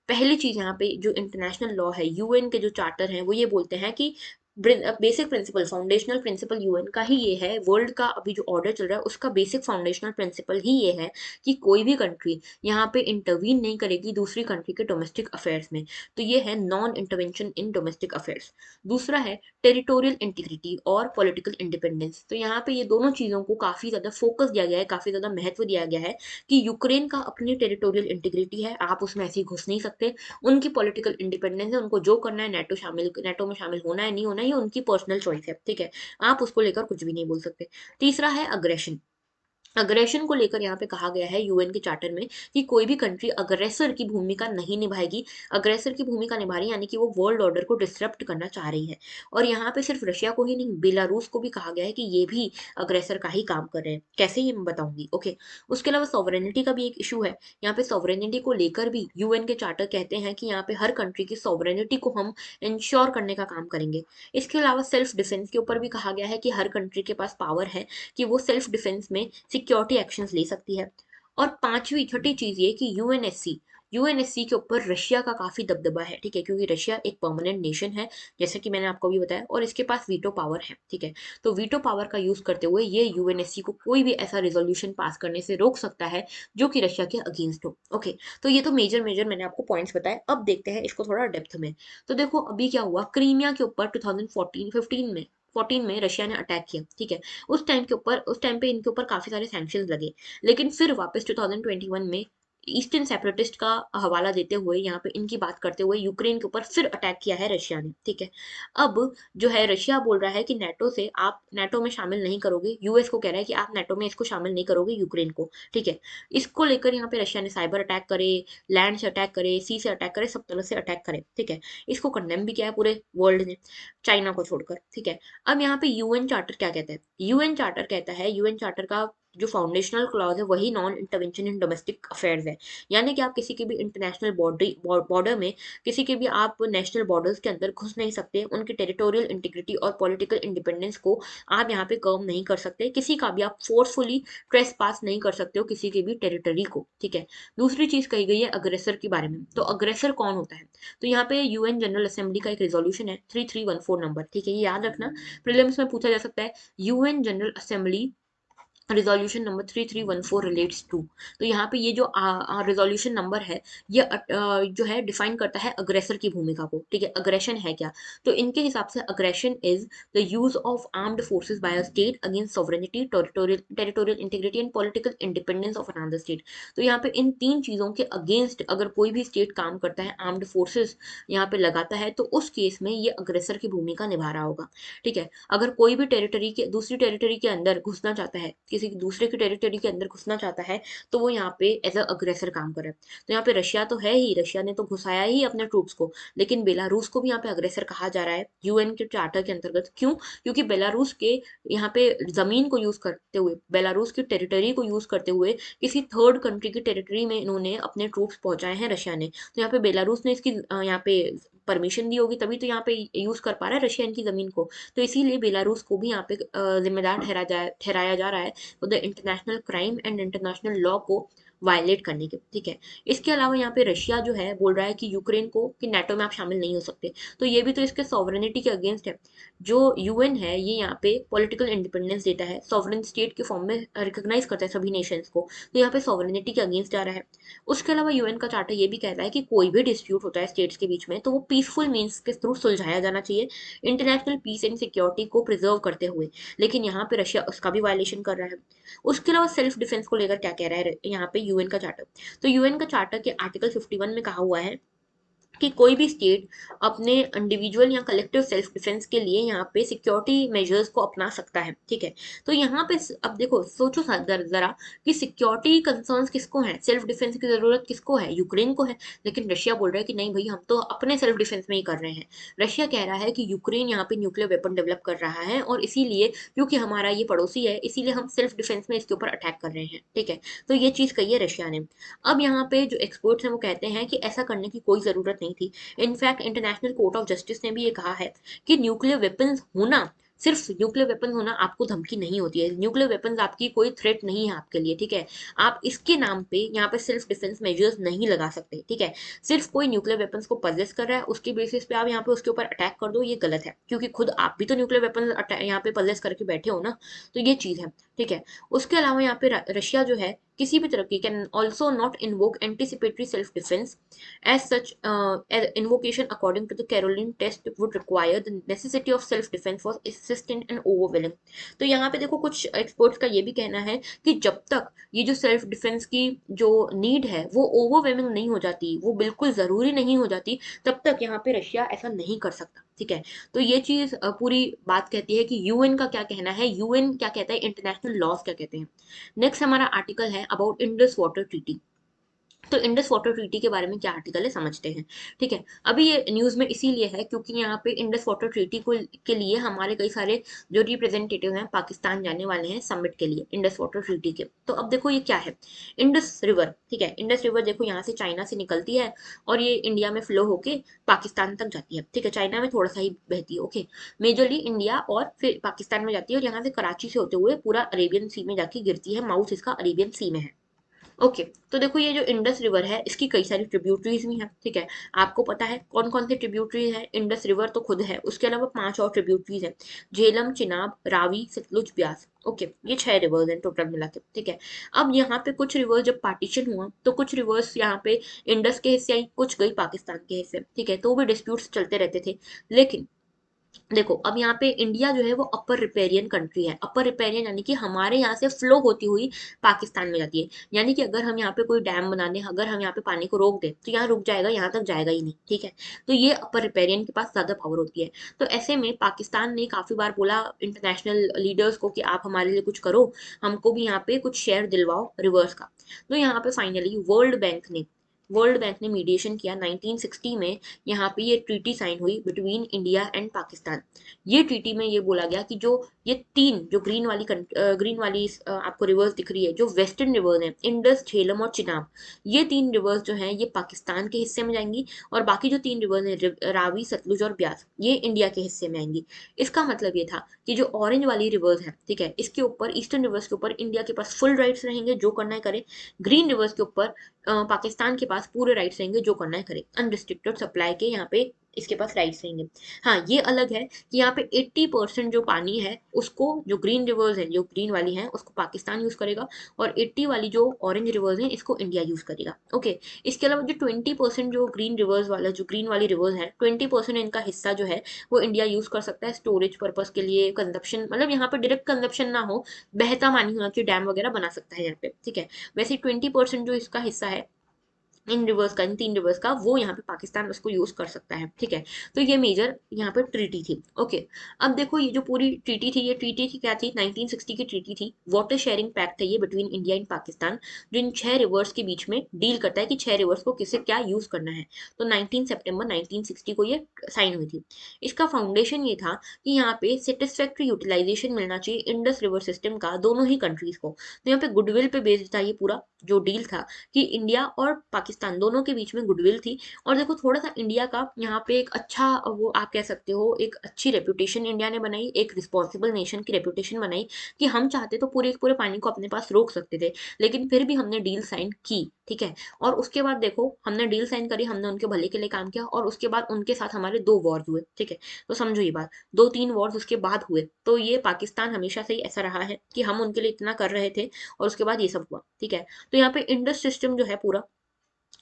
पहली चीज यहाँ पे जो इंटरनेशनल लॉ है, यूएन के जो चार्टर हैं वो ये बोलते हैं कि basic principle, foundational principle UN का ही ये है, वर्ल्ड का अभी जो ऑर्डर चल रहा है उसका बेसिक फाउंडेशनल प्रिंसिपल ही ये है कि कोई भी कंट्री यहाँ पे इंटरवीन नहीं करेगी दूसरी कंट्री के डोमेस्टिक अफेयर्स में। तो ये है non intervention in domestic affairs. दूसरा है टेरिटोरियल इंटीग्रिटी और पॉलिटिकल इंडिपेंडेंस। तो यहाँ पे ये दोनों चीजों को काफी ज्यादा फोकस दिया गया है, काफी ज्यादा महत्व दिया गया है कि यूक्रेन का अपनी टेरिटोरियल इंटीग्रिटी है, आप उसमें ऐसे ही घुस नहीं सकते। उनकी पॉलिटिकल इंडिपेंडेंस है, उनको जो करना है, नेटो में शामिल होना है नहीं होना है ये उनकी पर्सनल चॉइस है, ठीक है। आप उसको लेकर कुछ भी नहीं बोल सकते। तीसरा है अग्रेशन। अग्रेशन को लेकर यहाँ पे कहा गया है यूएन के चार्टर में कि कोई भी कंट्री अग्रेसर की भूमिका नहीं निभाएगी। अग्रेसर की भूमिका निभा रही है यानी कि वो वर्ल्ड ऑर्डर को डिसरप्ट करना चाह रही है। और यहाँ पे सिर्फ रशिया को ही नहीं, बेलारूस को भी कहा गया है कि ये भी अग्रेसर का ही काम कर रहे हैं। कैसे ये मैं बताऊंगी, ओके। उसके अलावा सॉवरेनिटी का भी एक इशू है। यहाँ पे सॉवरेनिटी को लेकर भी यूएन के चार्टर कहते हैं कि यहाँ पे हर कंट्री की सॉवरेनिटी को हम इंश्योर करने का काम करेंगे। इसके अलावा सेल्फ डिफेंस के ऊपर भी कहा गया है कि हर कंट्री के पास पावर है कि वो सेल्फ डिफेंस में सिक्योरिटी एक्शंस ले सकती है। और पांचवी छठी चीज ये कि यूएनएससी के ऊपर रशिया का काफी दबदबा है, ठीक है, क्योंकि रशिया एक परमानेंट नेशन है, जैसे कि मैंने आपको भी बताया, और इसके पास वीटो पावर है, ठीक है। तो वीटो पावर का यूज करते हुए ये यूएनएससी को कोई भी ऐसा रेजोल्यूशन पास करने से रोक सकता है जो कि रशिया के अगेंस्ट हो, ओके। तो ये तो मेजर मेजर मैंने आपको पॉइंट्स बताए। अब देखते हैं इसको थोड़ा डेप्थ में। तो देखो अभी क्या हुआ, क्रीमिया के ऊपर 2014 में रशिया ने अटैक किया, ठीक है। उस टाइम पे इनके ऊपर काफी सारे सैंक्शंस लगे, लेकिन फिर वापस 2021 में ईस्टर्न सेपरेटिस्ट का हवाला देते हुए, यहाँ पे इनकी बात करते हुए यूक्रेन के ऊपर फिर अटैक किया है रशिया ने, ठीक है। अब जो है रशिया बोल रहा है कि नेटो से आप नेटो में शामिल नहीं करोगे, यूएस को कह रहा है कि आप नेटो में इसको शामिल नहीं करोगे यूक्रेन को, ठीक है। इसको लेकर यहाँ पे रशिया ने साइबर अटैक करे, लैंड से अटैक करे, सी से अटैक करे, सब तरह से अटैक करे, ठीक है। इसको कंडेम भी किया है पूरे वर्ल्ड ने, चाइना को छोड़कर, ठीक है। अब यहाँ पे यूएन चार्टर क्या कहता है। यूएन चार्टर कहता है, यूएन चार्टर का जो फाउंडेशनल क्लॉज है वही non intervention in domestic affairs है। यानी कि आप किसी के भी इंटरनेशनल बॉर्डर में, किसी के भी आप नेशनल बॉर्डर्स के अंदर घुस नहीं सकते, उनकी टेरिटोरियल इंटीग्रिटी और पॉलिटिकल इंडिपेंडेंस को आप यहाँ पे कर्म नहीं कर सकते, किसी का भी आप फोर्सफुली ट्रेस पास नहीं कर सकते हो किसी के भी टेरिटरी को, ठीक है। दूसरी चीज कही गई है अग्रेसर के बारे में। तो अग्रेसर कौन होता है। तो यहाँ पे यूएन जनरल असेंबली का एक रेजोल्यूशन है 3314 नंबर, ठीक है, ये याद रखना, प्रीलिम्स में पूछा जा सकता है। UN general assembly resolution number 3314 relates to. तो यहाँ पे ये जो रिजोल्यूशन नंबर है, ये जो है डिफाइन करता है अग्रेसर की भूमिका को, ठीक है, अग्रेशन है क्या। तो इनके हिसाब से aggression is the use of armed forces by a state against sovereignty, territorial integrity and political independence of another state. तो यहाँ पे इन तीन चीजों के अगेंस्ट अगर कोई भी स्टेट काम करता है, आर्म्ड फोर्सेस यहाँ पे लगाता है, तो उस केस में ये अग्रेसर की भूमिका निभा रहा होगा, ठीक है। अगर कोई भी टेरिटरी के दूसरी टेरिटरी के अंदर घुसना चाहता है, किसी दूसरे की टेरिटरी के अंदर घुसना चाहता है, तो वो यहाँ पे एज अ अग्रेसर काम करे। तो यहाँ पे रशिया तो है ही, रशिया ने तो घुसाया ही अपने ट्रूप्स को, लेकिन बेलारूस को भी यहाँ पे अग्रेसर कहा जा रहा है यूएन के चार्टर के अंतर्गत। क्यों? क्योंकि बेलारूस के यहाँ पे जमीन को यूज करते हुए, बेलारूस की टेरिटरी को यूज करते हुए किसी थर्ड कंट्री की टेरिटरी में इन्होंने अपने ट्रूप्स पहुंचाए हैं रशिया ने। तो यहाँ पे बेलारूस ने इसकी यहाँ पे परमिशन दी होगी, तभी तो यहाँ पे यूज कर पा रहा है रशिया इनकी जमीन को। तो इसीलिए बेलारूस को भी यहाँ पे जिम्मेदार ठहराया जा रहा है the international crime and international law को वायलेट करने के, ठीक है। इसके अलावा यहाँ पे रशिया जो है बोल रहा है कि यूक्रेन को कि नेटो में आप शामिल नहीं हो सकते। तो ये भी तो इसके सॉवरेनिटी के अगेंस्ट है। जो यूएन है ये यहाँ पे पॉलिटिकल इंडिपेंडेंस देता है, सॉवरेन स्टेट के फॉर्म में रिकॉग्नाइज करता है सभी नेशंस को, तो यहाँ पे सॉवरेनिटी के अगेंस्ट जा रहा है। उसके अलावा यूएन का चार्टर ये भी कहता है कि कोई भी डिस्प्यूट होता है स्टेट्स के बीच में तो वो पीसफुल मीन्स के थ्रू सुलझाया जाना चाहिए, इंटरनेशनल पीस एंड सिक्योरिटी को प्रिजर्व करते हुए। लेकिन यहाँ पे रशिया उसका भी वायलेशन कर रहा है। उसके अलावा सेल्फ डिफेंस को लेकर क्या कह रहा है यहाँ पे यूएन का चार्टर। तो यूएन का चार्टर के आर्टिकल 51 में कहा हुआ है कि कोई भी स्टेट अपने इंडिविजुअल या कलेक्टिव सेल्फ डिफेंस के लिए यहाँ पे सिक्योरिटी मेजर्स को अपना सकता है, ठीक है। तो यहाँ पे अब देखो, सोचो जरा कि सिक्योरिटी कंसर्न्स किसको है, सेल्फ डिफेंस की जरूरत किसको है, यूक्रेन को है। लेकिन रशिया बोल रहा है कि नहीं भाई, हम तो अपने सेल्फ डिफेंस में ही कर रहे हैं। रशिया कह रहा है कि यूक्रेन यहाँ पे न्यूक्लियर वेपन डेवलप कर रहा है और इसीलिए, क्योंकि हमारा ये पड़ोसी है, इसीलिए हम सेल्फ डिफेंस में इसके ऊपर अटैक कर रहे हैं, ठीक है। तो ये चीज कही है रशिया ने। अब यहाँ पे जो एक्सपर्ट्स हैं वो कहते हैं कि ऐसा करने की कोई जरूरत नहीं थी। In fact international court of justice ने भी ये कहा है कि न्यूक्लियर वेपन्स होना, सिर्फ न्यूक्लियर वेपन होना आपको धमकी नहीं होती है, न्यूक्लियर वेपन्स आपकी कोई थ्रेट नहीं है आपके लिए, ठीक है। आप इसके नाम पे यहाँ पे सेल्फ डिफेंस मेजर्स नहीं लगा सकते, ठीक है। सिर्फ कोई न्यूक्लियर वेपन्स को पजेस कर रहा है उसके बेसिस पे आप यहाँ पे उसके ऊपर अटैक कर दो, ये गलत है, क्योंकि खुद आप भी तो न्यूक्लियर वेपन यहाँ पे पजेस करके बैठे हो ना। तो ये चीज है, ठीक है। उसके अलावा यहाँ पे रशिया जो है किसी भी तरह की can also not invoke anticipatory self defence as such invocation according to the Caroline test would require the necessity of self defense was insistent and overwhelming। तो यहाँ पे देखो, कुछ एक्सपर्ट्स का ये भी कहना है कि जब तक ये जो सेल्फ डिफेंस की जो नीड है वो ओवरवेलमिंग नहीं हो जाती, वो बिल्कुल जरूरी नहीं हो जाती, तब तक यहाँ पे रशिया ऐसा नहीं कर सकता, ठीक है। तो ये चीज पूरी बात कहती है कि यूएन का क्या कहना है, यूएन क्या कहता है, इंटरनेशनल लॉज क्या कहते हैं। नेक्स्ट हमारा आर्टिकल है अबाउट इंडस वाटर ट्रीटी। तो इंडस वाटर ट्रीटी के बारे में क्या आर्टिकल है समझते हैं, ठीक है। अभी ये न्यूज में इसीलिए है क्योंकि यहाँ पे इंडस वाटर ट्रीटी को के लिए हमारे कई सारे जो रिप्रेजेंटेटिव हैं पाकिस्तान जाने वाले हैं समिट के लिए इंडस वाटर ट्रीटी के। तो अब देखो ये क्या है, इंडस रिवर, ठीक है। इंडस रिवर देखो यहाँ से चाइना से निकलती है और ये इंडिया में फ्लो होके पाकिस्तान तक जाती है, ठीक है। चाइना में थोड़ा सा ही बहती है, ओके। मेजरली इंडिया और फिर पाकिस्तान में जाती है और यहाँ से कराची से होते हुए पूरा अरेबियन सी में जाके गिरती है, माउथ इसका अरेबियन सी में है, ओके। तो देखो ये जो इंडस रिवर है इसकी कई सारी ट्रिब्यूटरीज भी हैं, ठीक है। आपको पता है कौन कौन सी ट्रिब्यूटरीज है, इंडस रिवर तो खुद है, उसके अलावा 5 और ट्रिब्यूटरीज हैं, झेलम, चिनाब, रावी, सतलुज, ब्यास, ओके। ये 6 रिवर्स हैं टोटल मिला के, ठीक है। अब यहाँ पे कुछ रिवर्स जब पार्टीशन हुआ तो कुछ रिवर्स यहाँ पे इंडस के हिस्से आई, कुछ गई पाकिस्तान के हिस्से, ठीक है। तो वो भी डिस्प्यूट्स चलते रहते थे। लेकिन देखो अब यहाँ पे इंडिया जो है वो अपर रिपेरियन कंट्री है, अपर रिपेरियन यानी कि हमारे यहाँ से फ्लो होती हुई पाकिस्तान में जाती है। यानी कि अगर हम यहाँ पे कोई डैम बना दें, अगर हम यहाँ पे पानी को रोक दें तो यहाँ रुक जाएगा, यहाँ तक जाएगा ही नहीं, ठीक है। तो ये अपर रिपेरियन के पास ज्यादा पावर होती है। तो ऐसे में पाकिस्तान ने काफी बार बोला इंटरनेशनल लीडर्स को कि आप हमारे लिए कुछ करो, हमको भी यहाँ पे कुछ शेयर दिलवाओ रिवर्स का। तो यहाँ पे फाइनली वर्ल्ड बैंक ने मीडिएशन किया 1960 में। यहाँ पे ये ट्रीटी साइन हुई बिटवीन इंडिया एंड पाकिस्तान। ये ट्रीटी में ये बोला गया कि जो ये तीन जो ग्रीन वाली आपको रिवर्स दिख रही है, जो वेस्टर्न रिवर्स हैं इंडस, झेलम और चिनाब, ये 3 रिवर्स जो हैं ये पाकिस्तान के हिस्से में जाएंगी और बाकी जो 3 रिवर्स हैं रावी, सतलुज और ब्यास, ये इंडिया के हिस्से में आएंगी। इसका मतलब ये था कि जो ऑरेंज वाली रिवर्स है, ठीक है, इसके ऊपर ईस्टर्न रिवर्स के ऊपर इंडिया के पास फुल राइट्स रहेंगे, जो करना है करे। ग्रीन रिवर्स के ऊपर पाकिस्तान के पास पास पूरे राइट्स रहेंगे, जो करना है करे, अनरिस्ट्रिक्टेड सप्लाई के यहाँ पे इसके पास राइट्स रहेंगे। हाँ, ये अलग है कि यहाँ पे 80% जो पानी है उसको, जो ग्रीन रिवर्स है, जो ग्रीन वाली है उसको पाकिस्तान यूज करेगा, और 80 वाली जो ऑरेंज रिवर्स है इसको इंडिया यूज करेगा। ओके, इसके अलावा जो 20% जो ग्रीन रिवर्स वाला, जो ग्रीन वाली रिवर्स है, 20% इनका हिस्सा जो है वो इंडिया यूज कर सकता है स्टोरेज पर्पज के लिए, कंजप्शन, मतलब यहाँ पे डायरेक्ट कंजप्शन ना हो, बहता पानी होना चाहिए, डैम वगैरह बना सकता है यहाँ पे, ठीक है। वैसे 20% जो इसका हिस्सा है इन रिवर्स का, इन 3 रिवर्स का, वो यहाँ पे पाकिस्तान उसको यूज कर सकता है, ठीक है। तो ये मेजर यहाँ पे ट्रीटी थी। ओके, अब देखो ये जो पूरी ट्रीटी थी, ये ट्रीटी थी क्या थी, 1960 की ट्रीटी थी, वाटर शेयरिंग पैक्ट है ये बिटवीन इंडिया एंड पाकिस्तान, जो इन 6 रिवर्स के बीच में डील करता है कि 6 रिवर्स को किसे क्या यूज करना है। तो 19 सितंबर 1960 को ये साइन हुई थी। इसका फाउंडेशन ये था कि यहाँ पे सेटिस्फैक्ट्री यूटिलाइजेशन मिलना चाहिए इंडस रिवर सिस्टम का दोनों ही कंट्रीज को। तो यहाँ पे गुडविल पे बेस्ड था ये पूरा जो डील था, कि इंडिया और पाकिस्तान दोनों के बीच में गुडविल थी। और देखो थोड़ा सा इंडिया का यहाँ पे एक अच्छा, वो आप कह सकते हो एक अच्छी रेपुटेशन इंडिया ने बनाई, एक रिस्पॉन्सिबल नेशन की रेपुटेशन बनाई, कि हम चाहते तो पूरे पूरे पानी को अपने पास रोक सकते थे, लेकिन फिर भी हमने डील साइन की, ठीक है। और उसके बाद देखो हमने डील साइन करी, हमने उनके भले के लिए काम किया, और उसके बाद उनके साथ हमारे 2 वॉर्स हुए, ठीक है। तो समझो ये बात, 2-3 वॉर्स उसके बाद हुए। तो ये पाकिस्तान हमेशा से ही ऐसा रहा है कि हम उनके लिए इतना कर रहे थे, और उसके बाद ये सब हुआ, ठीक है। तो यहाँ पे इंडस सिस्टम जो है पूरा,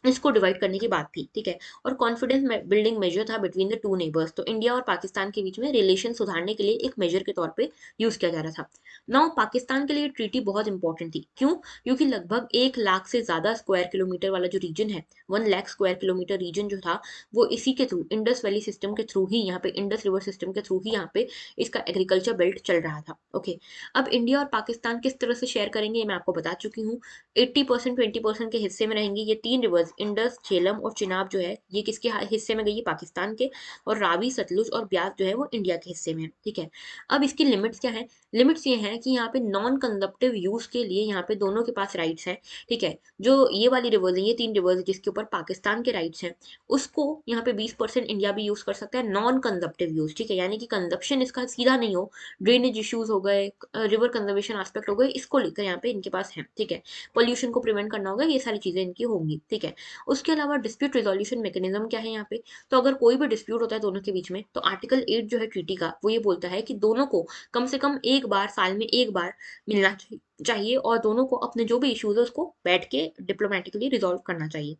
इसको डिवाइड करने की बात थी, ठीक है। और कॉन्फिडेंस बिल्डिंग मेजर था बिटवीन द टू नेबर्स, तो इंडिया और पाकिस्तान के बीच में रिलेशन सुधारने के लिए एक मेजर के तौर पे यूज किया जा रहा था। नाउ पाकिस्तान के लिए ट्रीटी बहुत इंपॉर्टेंट थी, क्यों? क्योंकि लगभग 1 लाख से ज्यादा स्क्वायर किलोमीटर वाला जो रीजन है, 1 लाख स्क्वायर किलोमीटर रीजन जो था, वो इसी के थ्रू, इंडस वैली सिस्टम के थ्रू ही, यहाँ पे इंडस रिवर सिस्टम के थ्रू ही यहाँ पे इसका एग्रीकल्चर बेल्ट चल रहा था। ओके, अब इंडिया और पाकिस्तान किस तरह से शेयर करेंगे ये मैं आपको बता चुकी हूँ। 80% 20% के हिस्से में रहेंगी ये 3 रिवर्स, इंडस, झेलम और चिनाब जो है, ये किसके हिस्से में गई है? पाकिस्तान के। और रावी, सतलुज और ब्यास जो है वो इंडिया के हिस्से में है, ठीक है। अब इसकी लिमिट्स क्या है? लिमिट्स ये है कि यहाँ पे नॉन कंजप्टिव यूज के लिए यहाँ पे दोनों के पास राइट्स हैं, ठीक है। जो ये वाली रिवर्स है, ये 3 रिवर्स जिसके ऊपर पाकिस्तान के राइट्स हैं, उसको यहाँ पे 20% इंडिया भी यूज कर सकता है, नॉन कंजप्टिव यूज, ठीक है। यानी कि कंजप्शन इसका सीधा नहीं हो, ड्रेनेज इश्यूज हो गए, रिवर कंजर्वेशन एस्पेक्ट हो गए, इसको लेकर यहाँ पे इनके पास है, ठीक है। पोल्यूशन को प्रिवेंट करना होगा, ये सारी चीजें इनकी होंगी, ठीक है। उसके अलावा डिस्प्यूट रिजोल्यूशन मैकेनिज्म क्या है यहाँ पे? तो अगर कोई भी डिस्प्यूट होता है दोनों के बीच में, तो आर्टिकल 8 जो है ट्रीटी का, वो ये बोलता है कि दोनों को कम से कम एक बार, साल में एक बार मिलना चाहिए, और दोनों को अपने जो भी इश्यूज है उसको बैठ के डिप्लोमेटिकली रिजोल्व करना चाहिए।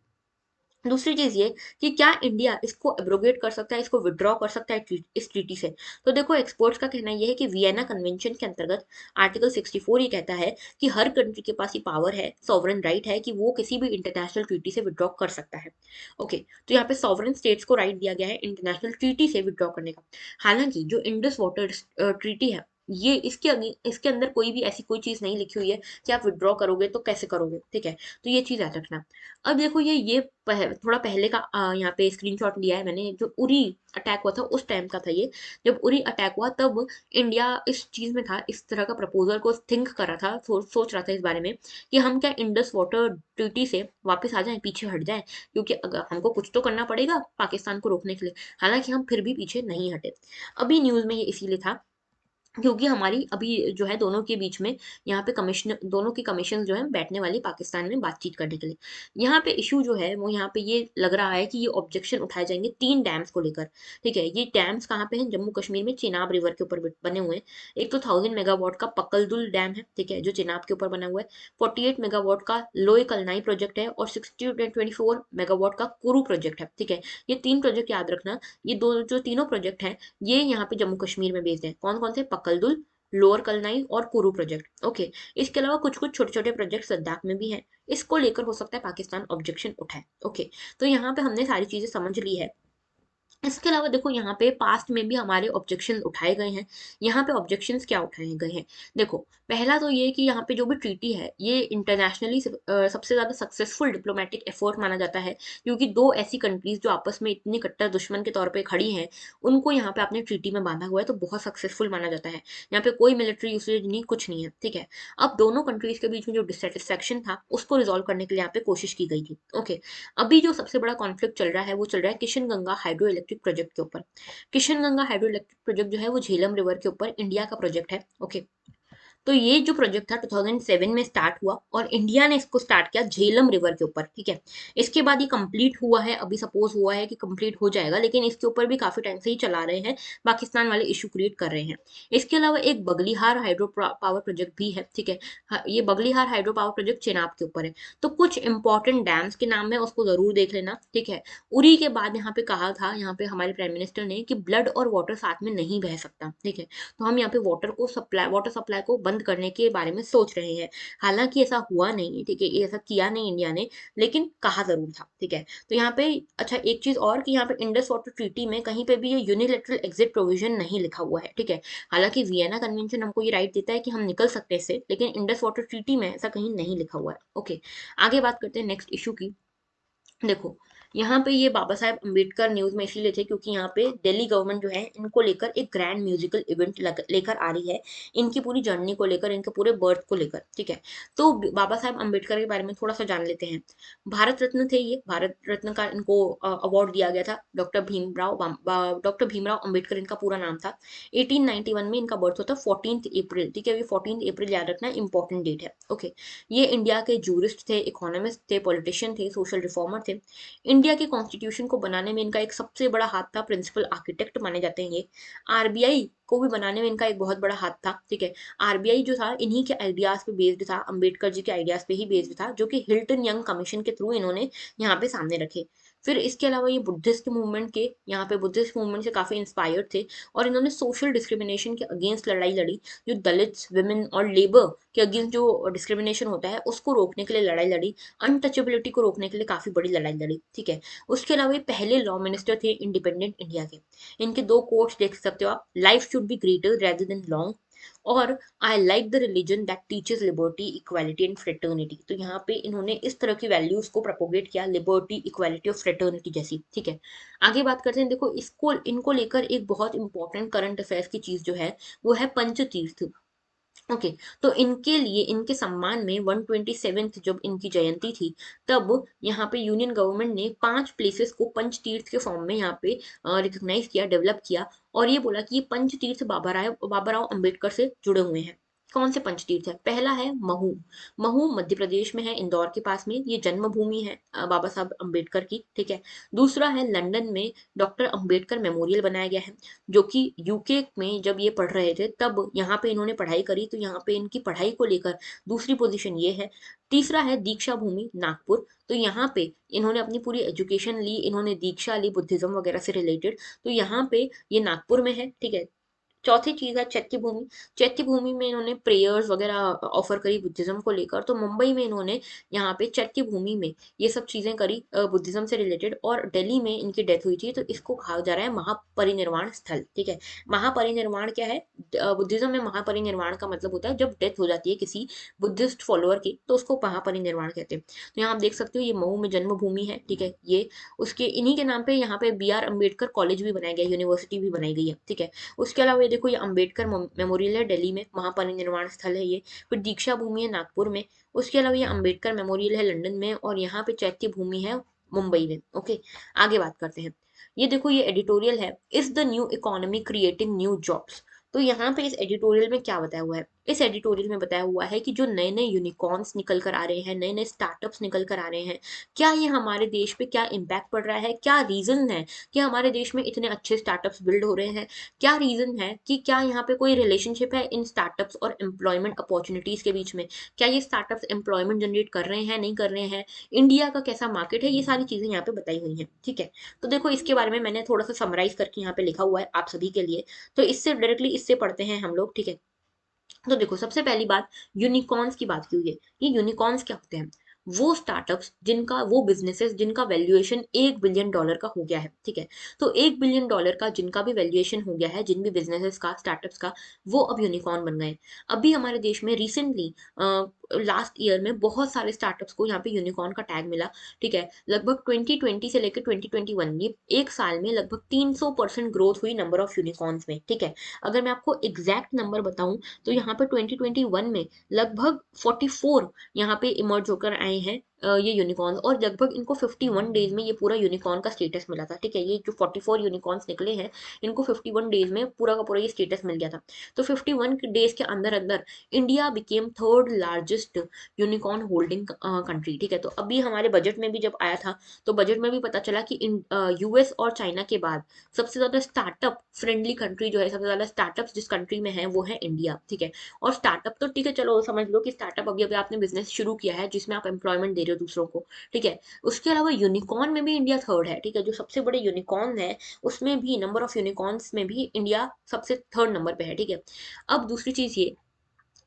दूसरी चीज ये कि क्या इंडिया इसको एब्रोगेट कर सकता है, इसको विड्रॉ कर सकता है इस ट्रीटी से? तो देखो एक्सपर्ट्स का कहना यह है कि वियना कन्वेंशन के अंतर्गत आर्टिकल 64 ये कहता है कि हर कंट्री के पास ये पावर है, सॉवरन राइट है, कि वो किसी भी इंटरनेशनल ट्रीटी से विड्रॉ कर सकता है। ओके, तो यहाँ पे सॉवरन स्टेट्स को राइट दिया गया है इंटरनेशनल ट्रीटी से विड्रॉ करने का। हालांकि जो इंडस वाटर ट्रीटी है, ये इसके अंदर कोई भी ऐसी कोई चीज नहीं लिखी हुई है कि आप विड्रॉ करोगे तो कैसे करोगे, ठीक है। तो ये चीज याद रखना। अब देखो ये थोड़ा पहले का यहाँ पे स्क्रीनशॉट लिया है मैंने, जो उरी अटैक हुआ था उस टाइम का था ये। जब उरी अटैक हुआ तब इंडिया इस चीज में था, इस तरह का प्रपोजल को थिंक कर रहा था, सोच रहा था इस बारे में कि हम क्या इंडस वाटर ट्रीटी से वापस आ जाएं, पीछे हट जाएं, क्योंकि अगर हमको कुछ तो करना पड़ेगा पाकिस्तान को रोकने के लिए। हालांकि हम फिर भी पीछे नहीं हटे। अभी न्यूज में ये इसीलिए था क्योंकि हमारी अभी जो है दोनों के बीच में यहाँ पे कमीशन, दोनों की कमीशन जो है बैठने वाली पाकिस्तान में बातचीत करने के लिए। यहाँ पे इशू जो है वो यहाँ पे ये लग रहा है कि ये ऑब्जेक्शन उठाए जाएंगे 3 डैम्स को लेकर, ठीक है। ये डैम्स कहाँ पे हैं? जम्मू कश्मीर में चिनाब रिवर के ऊपर बने हुए हैं। एक तो 1000 मेगावाट का पकलदुल डैम है, ठीक है, जो चिनाब के ऊपर बना हुआ है। 48 मेगावाट का लोई कलनाई प्रोजेक्ट है, और 24 मेगावाट का कुरू प्रोजेक्ट है, ठीक है। ये 3 प्रोजेक्ट याद रखना। ये दो जो तीनों प्रोजेक्ट हैं, ये यहाँ पे जम्मू कश्मीर में बेस्ड है। कौन कौन से? पकलदुल, लोअर कलनाई और कुरू प्रोजेक्ट, ओके। इसके अलावा कुछ कुछ छोटे छोटे प्रोजेक्ट लद्दाख में भी हैं। इसको लेकर हो सकता है पाकिस्तान ऑब्जेक्शन उठाए, ओके। तो यहाँ पे हमने सारी चीजें समझ ली है। इसके अलावा देखो यहाँ पे पास्ट में भी हमारे ऑब्जेक्शन उठाए गए हैं। यहाँ पे ऑब्जेक्शंस क्या उठाए गए हैं? देखो, पहला तो ये कि यहाँ पे जो भी ट्रीटी है ये इंटरनेशनली सबसे ज्यादा सक्सेसफुल डिप्लोमेटिक एफर्ट माना जाता है, क्योंकि दो ऐसी कंट्रीज जो आपस में इतनी कट्टर दुश्मन के तौर पे खड़ी हैं, उनको यहाँ पे आपने ट्रीटी में बांधा हुआ है, तो बहुत सक्सेसफुल माना जाता है। यहाँ पे कोई मिलिट्री यूसेज नहीं, कुछ नहीं है, ठीक है। अब दोनों कंट्रीज के बीच में जो डिससेटिस्फेक्शन था उसको रिजोल्व करने के लिए यहाँ पे कोशिश की गई थी, ओके। अभी जो सबसे बड़ा कॉन्फ्लिक्ट चल रहा है वो चल रहा है Kishan Ganga hydro electric project के ऊपर। Kishan Ganga hydro electric project जो है वो झेलम रिवर के ऊपर इंडिया का प्रोजेक्ट है, ओके। तो ये जो प्रोजेक्ट था 2007 में स्टार्ट हुआ और इंडिया ने इसको स्टार्ट किया झेलम रिवर के ऊपर, ठीक है। इसके बाद ये कंप्लीट हुआ है, अभी सपोज हुआ है कि कंप्लीट हो जाएगा, लेकिन इसके ऊपर भी काफी टाइम से ही चला रहे हैं, पाकिस्तान वाले इशू क्रिएट कर रहे हैं। इसके अलावा एक बगलीहार हाइड्रो पावर प्रोजेक्ट भी है, ठीक है। ये Baglihar hydro power project Chenab के ऊपर है। तो कुछ इंपॉर्टेंट डैम्स के नाम है, उसको जरूर देख लेना, ठीक है। उरी के बाद यहाँ पे कहा था, यहाँ पे हमारे प्राइम मिनिस्टर ने कि ब्लड और वाटर साथ में नहीं बह सकता, ठीक है। तो हम यहाँ पे वाटर सप्लाई को बंद करने के बारे में सोच रहे हैं। हालांकि ऐसा हुआ नहीं है, ठीक है, ये ऐसा किया नहीं इंडिया ने, लेकिन कहा जरूर था, ठीक है। तो यहाँ पे अच्छा एक चीज और कि यहाँ पे इंडस वाटर ट्रीटी में कहीं पे भी ये यूनिलेटरल एग्जिट प्रोविजन नहीं लिखा हुआ है, ठीक है। हालांकि वियना कन्वेंशन हमको ये राइट देता है कि हम निकल सकते हैं इससे, लेकिन इंडस वाटर ट्रीटी में ऐसा कहीं नहीं लिखा हुआ है। ओके, आगे बात करते हैं नेक्स्ट इशू की। देखो, यहाँ पे ये बाबा साहेब अम्बेडकर न्यूज में इसलिए थे क्योंकि यहाँ पे दिल्ली गवर्नमेंट जो है इनको लेकर एक ग्रैंड म्यूजिकल इवेंट लेकर आ रही है, इनकी पूरी जर्नी को लेकर, इनके पूरे बर्थ को लेकर, ठीक है। तो बाबा साहेब अम्बेडकर के बारे में थोड़ा सा जान लेते हैं। भारत रत्न थे ये, भारत रत्न का इनको अवार्ड दिया गया था। डॉक्टर भीमराव अम्बेडकर इनका पूरा नाम था। 1891 में इनका बर्थ होता है, 14 अप्रैल, ठीक है। ये 14 अप्रैल याद रखना, इंपॉर्टेंट डेट है, ओके। ये इंडिया के जूरिस्ट थे, इकोनॉमिस्ट थे, पॉलिटिशियन थे, सोशल रिफॉर्मर थे। इंडिया के कॉन्स्टिट्यूशन को बनाने में इनका एक सबसे बड़ा हाथ था, प्रिंसिपल आर्किटेक्ट माने जाते हैं ये। आरबीआई को भी बनाने में इनका एक बहुत बड़ा हाथ था, ठीक है। आरबीआई जो था इन्हीं के आइडियाज पे बेस्ड था, अंबेडकर जी के आइडियाज पे ही बेस्ड था, जो कि हिल्टन यंग कमीशन के थ्रू इन्होंने यहाँ पे सामने रखे। फिर इसके अलावा ये बुद्धिस्ट मूवमेंट के, यहाँ पे बुद्धिस्ट मूवमेंट से काफी इंस्पायर्ड थे, और इन्होंने सोशल डिस्क्रिमिनेशन के अगेंस्ट लड़ाई लड़ी। जो दलित्स, विमेन और लेबर के अगेंस्ट जो डिस्क्रिमिनेशन होता है उसको रोकने के लिए लड़ाई लड़ी। अनटचेबिलिटी को रोकने के लिए काफी बड़ी लड़ाई लड़ी, ठीक है। उसके अलावा ये पहले लॉ मिनिस्टर थे इंडिपेंडेंट इंडिया के। इनके दो कोट्स देख सकते हो आप, life should be greater rather than long, और I like the religion that teaches liberty, equality and fraternity. तो यहाँ पे इन्होंने इस तरह की वैल्यूज को प्रोपोगेट किया, लिबर्टी, इक्वालिटी और फ्रेटर्निटी जैसी, ठीक है। आगे बात करते हैं। देखो, इसको इनको लेकर एक बहुत इंपॉर्टेंट करंट अफेयर्स की चीज जो है वो है पंचतीर्थ। ओके, तो इनके लिए, इनके सम्मान में 127th जब इनकी जयंती थी, तब यहाँ पे यूनियन गवर्नमेंट ने 5 प्लेसेस को पंचतीर्थ के फॉर्म में यहाँ पे रिकॉग्नाइज किया, डेवलप किया, और ये बोला कि ये पंचतीर्थ बाबा राव अम्बेडकर से जुड़े हुए हैं। कौन से पंचतीर्थ है? पहला है महू। महू मध्य प्रदेश में है, इंदौर के पास में, ये जन्मभूमि है बाबा साहब अम्बेडकर की, ठीक है। दूसरा है लंदन में डॉक्टर अम्बेडकर मेमोरियल बनाया गया है, जो कि यूके में जब ये पढ़ रहे थे तब यहाँ पे इन्होंने पढ़ाई करी, तो यहाँ पे इनकी पढ़ाई को लेकर दूसरी पोजीशन ये है। तीसरा है दीक्षा भूमि नागपुर। तो यहाँ पे इन्होंने अपनी पूरी एजुकेशन ली, इन्होंने दीक्षा ली बुद्धिज्म वगैरह से रिलेटेड, तो यहाँ पे ये नागपुर में है, ठीक है। चौथी चीज है चैत्य भूमि। चैत्य भूमि में इन्होंने प्रेयर्स वगैरह ऑफर करी बुद्धिज्म को लेकर, तो मुंबई में इन्होंने यहाँ पे चैत्य भूमि में ये सब चीजें करी बुद्धिज्म से रिलेटेड, और दिल्ली में इनकी डेथ हुई थी, तो इसको कहा जा रहा है महापरिनिर्वाण स्थल, ठीक है। महापरिनिर्वाण क्या है? बुद्धिज्म में महापरिनिर्वाण का मतलब होता है जब डेथ हो जाती है किसी बुद्धिस्ट फॉलोअर की, तो उसको महापरिनिर्वाण कहते हैं। तो यहाँ आप देख सकते हो ये मऊ में जन्मभूमि है, ठीक है। ये उसके इन्हीं के नाम पे यहाँ पे बी आर अम्बेडकर कॉलेज भी बनाया गया, यूनिवर्सिटी भी बनाई गई है, ठीक है। उसके अलावा ये देखो, ये अम्बेडकर मेमोरियल है दिल्ली में, महापरिनिर्वाण स्थल है ये। फिर दीक्षा भूमि है नागपुर में। उसके अलावा ये अम्बेडकर मेमोरियल है लंदन में, और यहाँ पे चैत्य भूमि है मुंबई में, ओके। आगे बात करते हैं। ये देखो, ये एडिटोरियल है, is the new economy creating new jobs. तो यहाँ पे इस एडिटोरियल में क्या बताया हुआ है? इस एडिटोरियल में बताया हुआ है कि जो नए नए यूनिकॉर्न्स निकल कर आ रहे हैं, नए नए स्टार्टअप्स निकल कर आ रहे हैं, क्या ये हमारे देश पे क्या इम्पैक्ट पड़ रहा है, क्या रीजन है कि हमारे देश में इतने अच्छे स्टार्टअप्स बिल्ड हो रहे हैं, क्या रीजन है कि क्या यहाँ पे कोई रिलेशनशिप है इन स्टार्टअप्स और एम्प्लॉयमेंट अपॉर्चुनिटीज के बीच में, क्या ये स्टार्टअप्स एम्प्लॉयमेंट जनरेट कर रहे हैं, नहीं कर रहे हैं, इंडिया का कैसा मार्केट है, ये सारी चीजें यहाँ पे बताई हुई हैं, ठीक है। तो देखो, इसके बारे में मैंने थोड़ा सा समराइज करके यहाँ पे लिखा हुआ है आप सभी के लिए, तो इससे डायरेक्टली इससे पढ़ते हैं हम लोग, ठीक है। तो देखो, सबसे पहली बात, यूनिकॉर्न्स की बात की हुई है। ये यूनिकॉर्न्स क्या होते हैं? वो स्टार्टअप्स जिनका, वो बिजनेसेस जिनका वैल्यूएशन $1 बिलियन का हो गया है, ठीक है। तो $1 बिलियन का जिनका भी वैल्यूएशन हो गया है, जिन भी बिजनेसेस का, स्टार्टअप्स का, वो अब यूनिकॉर्न बन गए। अभी हमारे देश में रिसेंटली लास्ट ईयर में बहुत सारे स्टार्टअप्स को यहाँ पे यूनिकॉर्न का टैग मिला, ठीक है। लगभग 2020 से लेकर 2021, ये एक साल में लगभग 300% ग्रोथ हुई नंबर ऑफ यूनिकॉर्न्स में, ठीक है। अगर मैं आपको एग्जैक्ट नंबर बताऊं, तो यहाँ पे 2021 में लगभग 44 यहाँ पे इमर्ज होकर आए हैं ये यूनिकॉर्न, और लगभग इनको 51 डेज में ये पूरा यूनिकॉर्न का स्टेटस मिला था, ठीक है। ये जो 44 यूनिकॉर्न्स निकले हैं, इनको 51 डेज में पूरा का पूरा ये स्टेटस मिल गया था। तो 51 डेज के अंदर अंदर India became third largest unicorn holding country, ठीक है। तो अभी हमारे बजट में भी जब आया था, तो बजट में भी पता चला कि यूएस और चाइना के बाद सबसे ज्यादा स्टार्टअप फ्रेंडली कंट्री जो है, सबसे ज्यादा स्टार्टअप जिस कंट्री में है वो है इंडिया, ठीक है। और स्टार्टअप तो ठीक है, चलो समझ लो कि स्टार्टअप अभी अभी आपने बिजनेस शुरू किया है जिसमें आप एम्प्लॉयमेंट दे रहे हो दूसरों को, ठीक है। उसके अलावा यूनिकॉर्न में भी इंडिया थर्ड है, ठीक है। जो सबसे बड़े यूनिकॉर्न है उसमें भी, नंबर ऑफ यूनिकॉर्न्स में भी इंडिया सबसे थर्ड नंबर पे है, ठीक है। अब दूसरी चीज ये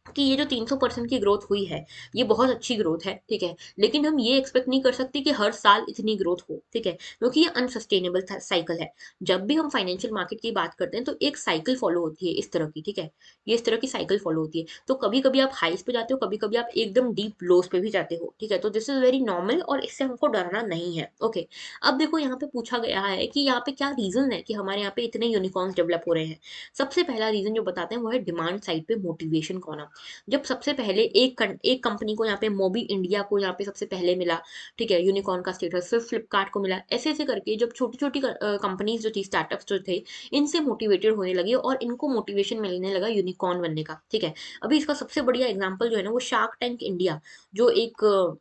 कि ये जो 300% की ग्रोथ हुई है, ये बहुत अच्छी ग्रोथ है, ठीक है। लेकिन हम ये एक्सपेक्ट नहीं कर सकते कि हर साल इतनी ग्रोथ हो, ठीक है, क्योंकि ये अनसस्टेनेबल साइकिल है। जब भी हम फाइनेंशियल मार्केट की बात करते हैं तो एक साइकिल फॉलो होती है इस तरह की, ठीक है। ये इस तरह की साइकिल फॉलो होती है, तो कभी कभी आप हाइस पे जाते हो, कभी कभी आप एकदम डीप लोस पे भी जाते हो, ठीक है। तो दिस इज वेरी नॉर्मल और इससे हमको डरना नहीं है, ओके। अब देखो यहाँ पे पूछा गया है कि यहाँ पे क्या रीजन है कि हमारे यहाँ पे इतने यूनिकॉर्न्स डेवलप हो रहे हैं। सबसे पहला रीजन जो बताते हैं वो है डिमांड साइड पे मोटिवेशन का होना। जब सबसे पहले एक कंपनी को यहाँ पे मोबी इंडिया को यहाँ पे सबसे पहले मिला, ठीक है, यूनिकॉर्न का स्टेटस, फिर फ्लिपकार्ट को मिला, ऐसे ऐसे करके जब छोटी छोटी कंपनीज जो थी, स्टार्टअप्स जो थे, इनसे मोटिवेटेड होने लगे और इनको मोटिवेशन मिलने लगा यूनिकॉर्न बनने का, ठीक है। अभी इसका सबसे बढ़िया एग्जाम्पल जो है ना वो शार्क टैंक इंडिया, जो एक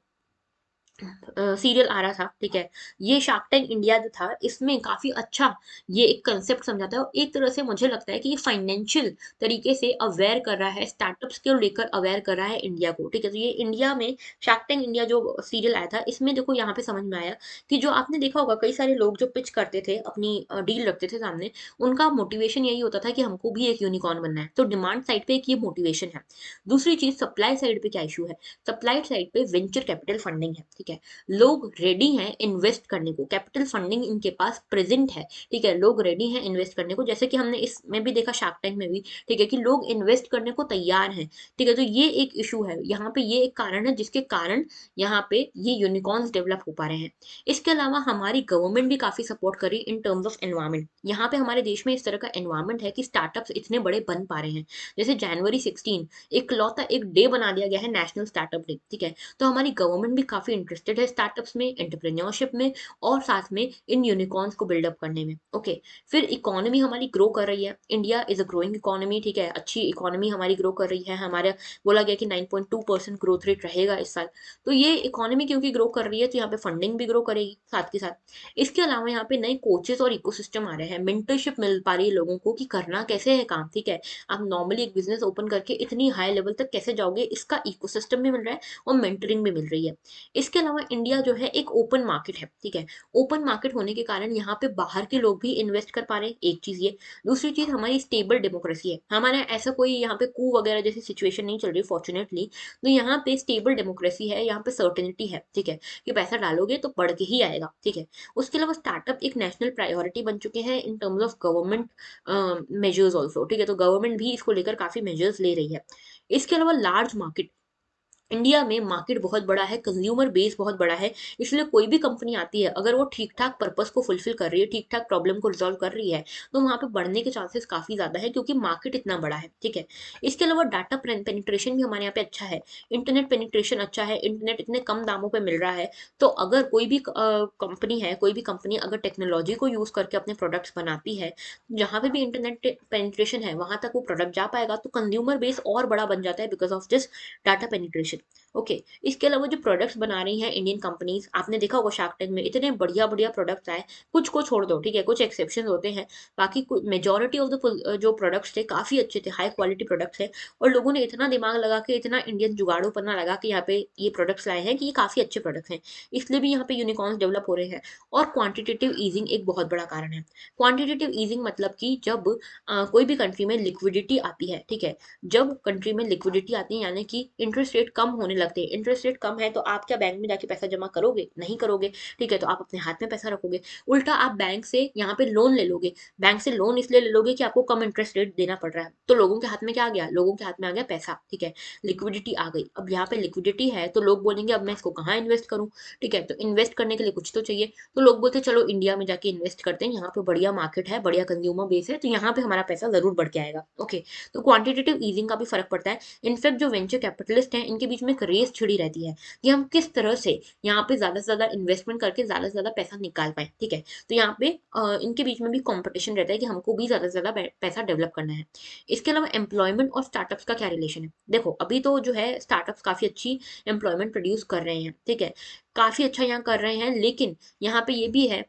सीरियल आ रहा था, ठीक है। ये शार्क टैंक इंडिया जो था, इसमें काफी अच्छा ये एक कंसेप्ट समझाता है, और एक तरह से मुझे लगता है कि ये फाइनेंशियल तरीके से अवेयर कर रहा है, स्टार्टअप्स को लेकर अवेयर कर रहा है इंडिया को, ठीक है। तो ये इंडिया में शार्क टैंक इंडिया जो सीरियल आया था, इसमें देखो यहाँ पे समझ में आया कि जो आपने देखा होगा कई सारे लोग जो पिच करते थे, अपनी डील रखते थे सामने, उनका मोटिवेशन यही होता था कि हमको भी एक यूनिकॉर्न बनना है। तो डिमांड साइड पे एक ये मोटिवेशन है। दूसरी चीज सप्लाई साइड पे क्या इशू है, सप्लाई साइड पे वेंचर कैपिटल फंडिंग है, ठीक है। लोग रेडी हैं इन्वेस्ट करने को, कैपिटल फंडिंग इनके पास प्रेजेंट है, ठीक है। लोग रेडी हैं इन्वेस्ट करने को, जैसे कि हमने इसमें भी देखा शार्क टैंक में भी, ठीक है, कि लोग इन्वेस्ट करने को तैयार हैं, ठीक है। तो ये एक इशू है यहाँ पे, ये एक कारण है जिसके कारण यहाँ पे ये यूनिकॉर्न्स डेवलप हो पा रहे हैं। इसके अलावा हमारी गवर्नमेंट भी काफी सपोर्ट करी इन टर्म्स ऑफ एनवायरमेंट। यहाँ पे हमारे देश में इस तरह का एनवायरमेंट है कि स्टार्टअप्स इतने बड़े बन पा रहे हैं। जैसे जनवरी 16 इकलौता एक डे बना दिया गया है, नेशनल स्टार्टअप डे, ठीक है। तो हमारी गवर्नमेंट भी काफी इंटरेस्टेड है स्टार्टअप्स में, एंटरप्रेन्योरशिप में, और साथ में इन यूनिकॉर्न्स को बिल्डअप करने में, ओके। फिर इकोनॉमी हमारी ग्रो कर रही है, India is a growing economy, ठीक है। अच्छी इकोनॉमी हमारी ग्रो कर रही है, हमारा बोला गया कि 9.2% ग्रोथ रेट रहेगा इस साल। तो ये इकोनॉमी क्योंकि ग्रो कर रही है, तो यहाँ पे फंडिंग भी ग्रो करेगी साथ के साथ। इसके अलावा यहाँ पे नए कोचेस और इकोसिस्टम आ रहे हैं, मेंटरशिप मिल पा रही है लोगों को कि करना कैसे है काम, ठीक है। आप नॉर्मली एक बिजनेस ओपन करके इतनी हाई लेवल तक कैसे जाओगे, इसका इकोसिस्टम भी मिल रहा है और मेंटरिंग भी मिल रही है। इसके अलावा इंडिया जो है एक ओपन मार्केट है, ठीक है। ओपन मार्केट होने के कारण यहाँ पे बाहर के लोग भी इन्वेस्ट कर पा रहे हैं, एक चीज ये। दूसरी चीज हमारी स्टेबल डेमोक्रेसी है, हमारे ऐसा कोई यहाँ पे कू वगैरह जैसी सिचुएशन नहीं चल रही फॉर्चुनेटली। तो यहाँ पे स्टेबल डेमोक्रेसी है, यहाँ पे सर्टेनिटी है, ठीक है, कि पैसा डालोगे तो बढ़ के ही आएगा, ठीक है। उसके अलावा स्टार्टअप एक नेशनल प्रायोरिटी बन चुके हैं in terms of government measures also, ठीक है। तो गवर्नमेंट भी इसको लेकर काफी मेजर्स ले रही है। इसके अलावा लार्ज मार्केट, इंडिया में मार्केट बहुत बड़ा है, कंज्यूमर बेस बहुत बड़ा है, इसलिए कोई भी कंपनी आती है अगर वो ठीक ठाक पर्पस को फुलफिल कर रही है, ठीक ठाक प्रॉब्लम को रिजॉल्व कर रही है, तो वहां पे बढ़ने के चांसेस काफी ज्यादा है, क्योंकि मार्केट इतना बड़ा है, ठीक है। इसके अलावा डाटा पेनिट्रेशन भी हमारे यहाँ पे अच्छा है, इंटरनेट पेनिट्रेशन अच्छा है, इंटरनेट इतने कम दामों पे मिल रहा है। तो अगर कोई भी कंपनी है, कोई भी कंपनी अगर टेक्नोलॉजी को यूज करके अपने प्रोडक्ट्स बनाती है, जहां पे भी इंटरनेट पेनिट्रेशन है वहां तक वो प्रोडक्ट जा पाएगा, तो कंज्यूमर बेस और बड़ा बन जाता है because of this data penetration, okay. इसके अलावा जो प्रोडक्ट्स बना रही हैं इंडियन कंपनीज, आपने देखा होगा शार्क टैंक में इतने बढ़िया बढ़िया प्रोडक्ट्स आए, कुछ को छोड़ दो, ठीक है, कुछ एक्सेप्शन होते हैं, बाकी मेजोरिटी ऑफ द जो प्रोडक्ट्स थे काफी अच्छे थे, हाई क्वालिटी प्रोडक्ट्स है। और लोगों ने इतना दिमाग लगा के, इतना इंडियन जुगाड़ूपना लगा के यहाँ पे ये प्रोडक्ट्स लाए हैं कि ये काफी अच्छे प्रोडक्ट्स हैं, इसलिए भी यहाँ पे यूनिकॉर्न्स डेवलप हो रहे हैं। और क्वांटिटेटिव ईजिंग एक बहुत बड़ा कारण है। क्वांटिटेटिव ईजिंग मतलब कि जब कोई भी कंट्री में लिक्विडिटी आती है, ठीक है, जब कंट्री में लिक्विडिटी आती है यानी कि इंटरेस्ट रेट कम होने लगते हैं, इंटरेस्ट रेट कम है तो आप क्या बैंक में जाके पैसा जमा करोगे, नहीं करोगे, ठीक है। तो आप अपने हाथ में पैसा रखोगे, उल्टा आप बैंक से यहाँ पे लोन ले लोगे। बैंक से लोन इसलिए ले लोगे कि आपको कम इंटरेस्ट रेट देना पड़ रहा है, तो लोगों के हाथ में क्या आ गया, लोगों के हाथ में आ गया पैसा, ठीक है, लिक्विडिटी आ गई। अब यहाँ पे लिक्विडिटी है तो लोग बोलेंगे अब मैं इसको कहाँ इन्वेस्ट करूँ, ठीक है। तो इन्वेस्ट करने के लिए कुछ तो चाहिए, तो लोग बोलते हैं चलो इंडिया में जाके इन्वेस्ट करते हैं, यहाँ पे बढ़िया मार्केट है, बढ़िया कंज्यूमर बेस है, तो यहाँ पे हमारा पैसा जरूर बढ़ के आएगा, ओके। तो क्वांटिटेटिव ईजिंग का भी फर्क पड़ता है। इनफैक्ट जो वेंचर कैपिटलिस्ट हैं इनके बीच में एक रेस छिड़ी रहती है कि हम किस तरह से यहाँ पे ज्यादा से ज्यादा इन्वेस्टमेंट करके ज्यादा से ज्यादा पैसा निकाल पाए, ठीक है। तो यहाँ पे इनके बीच में भी कंपटीशन रहता है कि हमको भी ज्यादा से ज्यादा पैसा डेवलप करना है। इसके अलावा एम्प्लॉयमेंट और स्टार्टअप्स का क्या रिलेशन है? देखो अभी तो जो है स्टार्टअप्स काफी अच्छी एम्प्लॉयमेंट प्रोड्यूस कर रहे हैं, ठीक है, काफी अच्छा यहाँ कर रहे हैं, लेकिन यहाँ पे ये भी है,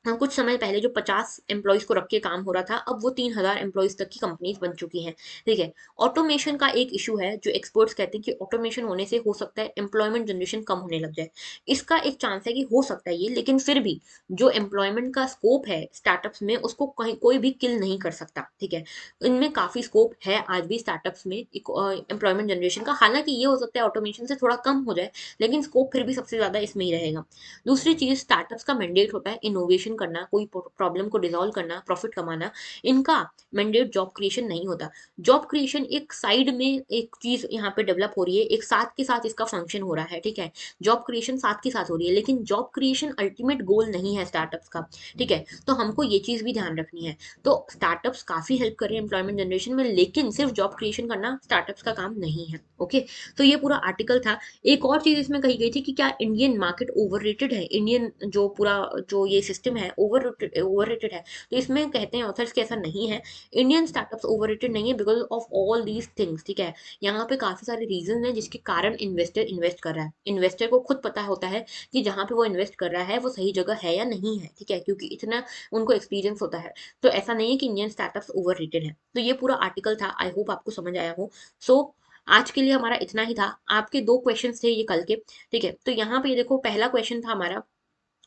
हाँ, कुछ समय पहले जो 50 एम्प्लॉयज को रख के काम हो रहा था, अब वो 3000 एम्प्लॉयज तक की कंपनीज बन चुकी हैं, ठीक है। ऑटोमेशन का एक इशू है जो एक्सपर्ट्स कहते हैं कि ऑटोमेशन होने से हो सकता है एम्प्लॉयमेंट जनरेशन कम होने लग जाए। इसका एक चांस है कि हो सकता है ये, लेकिन फिर भी जो एम्प्लॉयमेंट का स्कोप है स्टार्टअप्स में उसको कहीं कोई भी किल नहीं कर सकता, ठीक है। इनमें काफी स्कोप है आज भी स्टार्टअप्स में एम्प्लॉयमेंट जनरेशन का। हालांकि ये हो सकता है ऑटोमेशन से थोड़ा कम हो जाए, लेकिन स्कोप फिर भी सबसे ज्यादा इसमें ही रहेगा। दूसरी चीज, स्टार्टअप्स का मैंडेट होता है इनोवेशन करना, कोई प्रॉब्लम को डिसॉल्व करना, प्रॉफिट कमाना। इनका मैंडेट जॉब क्रिएशन नहीं होता। जॉब क्रिएशन एक साइड में एक चीज यहाँ पे डेवलप हो रही है, एक साथ के साथ इसका फंक्शन हो रहा है, ठीक है। जॉब क्रिएशन साथ के साथ हो रही है, लेकिन जॉब क्रिएशन अल्टीमेट गोल नहीं है स्टार्टअप्स का, ठीक है। तो हमको ये चीज भी ध्यान रखनी है। तो स्टार्टअप्स काफी हेल्प कर रहे हैं एम्प्लॉयमेंट जनरेशन में, लेकिन सिर्फ जॉब क्रिएशन करना स्टार्टअप्स का काम नहीं है, ओके। तो ये पूरा आर्टिकल था। एक और चीज इसमें कही गई थी कि क्या इंडियन मार्केट ओवररेटेड है, इंडियन जो पूरा जो ये सिस्टम है ओवररेटेड है। तो इसमें कहते हैं ऑथर्स कि ऐसा नहीं है, इंडियन स्टार्टअप्स ओवररेटेड नहीं है because of all these things, ठीक है। यहाँ पे काफी सारे रीजन है जिसके कारण इन्वेस्टर इन्वेस्ट कर रहा है। इन्वेस्टर को खुद पता होता है कि जहाँ पे वो इन्वेस्ट कर रहा है वो सही जगह है या नहीं है, ठीक है, क्योंकि इतना उनको एक्सपीरियंस होता है। तो ऐसा नहीं है कि इंडियन स्टार्टअप्स ओवररेटेड है। तो ये पूरा आर्टिकल था, आई होप आपको समझ आया हो। सो आज के लिए हमारा इतना ही था। आपके दो क्वेश्चंस थे ये कल के, ठीक है। तो यहाँ पे ये देखो, पहला क्वेश्चन था हमारा,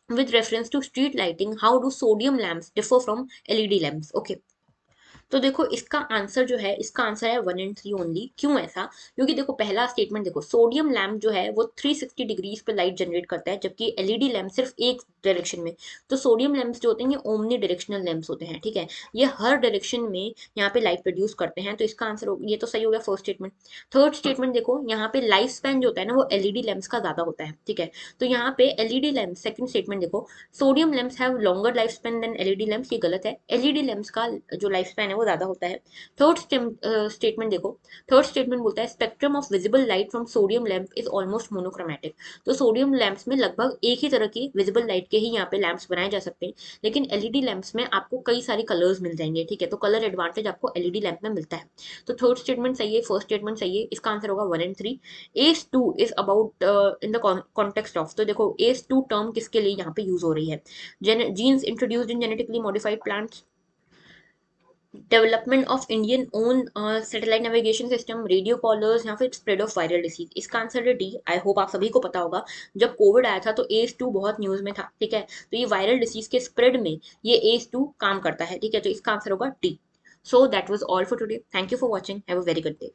with reference to street lighting, how do sodium lamps differ from LED lamps? Okay. तो देखो इसका आंसर जो है, इसका आंसर है 1 and 3 ओनली। क्यों ऐसा? क्योंकि देखो पहला स्टेटमेंट देखो, सोडियम लैम्प जो है वो 360 डिग्रीज पे लाइट जनरेट करता है, जबकि एलईडी लैम्प सिर्फ एक डायरेक्शन में। तो सोडियम लैम्प्स जो होते हैं ये ओमनी डायरेक्शनल लैम्प्स होते हैं, ठीक है। ये हर डायरेक्शन में यहाँ पे लाइट प्रोड्यूस करते हैं। तो इसका आंसर ये तो सही हो गया फर्स्ट स्टेटमेंट। थर्ड स्टेटमेंट देखो, यहाँ पे लाइफ स्पैन जो होता है ना वो एलईडी लैम्प्स का ज्यादा होता है, ठीक है। तो यहाँ पे एलईडी लैम्प, सेकंड स्टेटमेंट देखो, sodium lamps have longer life span than LED lamps, ये गलत है। एलईडी लैम्प्स का जो लाइफ स्पैन है वो ज्यादा होता है। थर्ड स्टेटमेंट देखो, थर्ड स्टेटमेंट बोलता है spectrum of visible light from sodium lamp is almost monochromatic. तो सोडियम लैंप्स में लगभग एक ही तरह की विजिबल लाइट के ही यहाँ पे लैंप्स बनाए जा सकते हैं, लेकिन एलईडी लैंप्स में आपको कई सारी कलर्स मिल जाएंगे, ठीक है। तो कलर एडवांटेज आपको एलईडी लैंप में मिलता है। तो थर्ड स्टेटमेंट सही है, फर्स्ट स्टेटमेंट सही है, इसका आंसर होगा 1 and 3। S two is about in the context of, तो देखो एस टू टर्म किसके लिए यहाँ पे यूज हो रही है? Genes introduced in genetically modified plants, development of Indian own satellite navigation system, radio collars, या फिर स्प्रेड ऑफ वायरल डिसीज। इसका आंसर है डी। आई होप आप सभी को पता होगा, जब कोविड आया था तो एस टू बहुत न्यूज में था, ठीक है। तो ये वायरल डिसीज के स्प्रेड में ये एस टू काम करता है, ठीक है। तो इसका आंसर होगा D. So that was all for today, thank you for watching, have a very good day.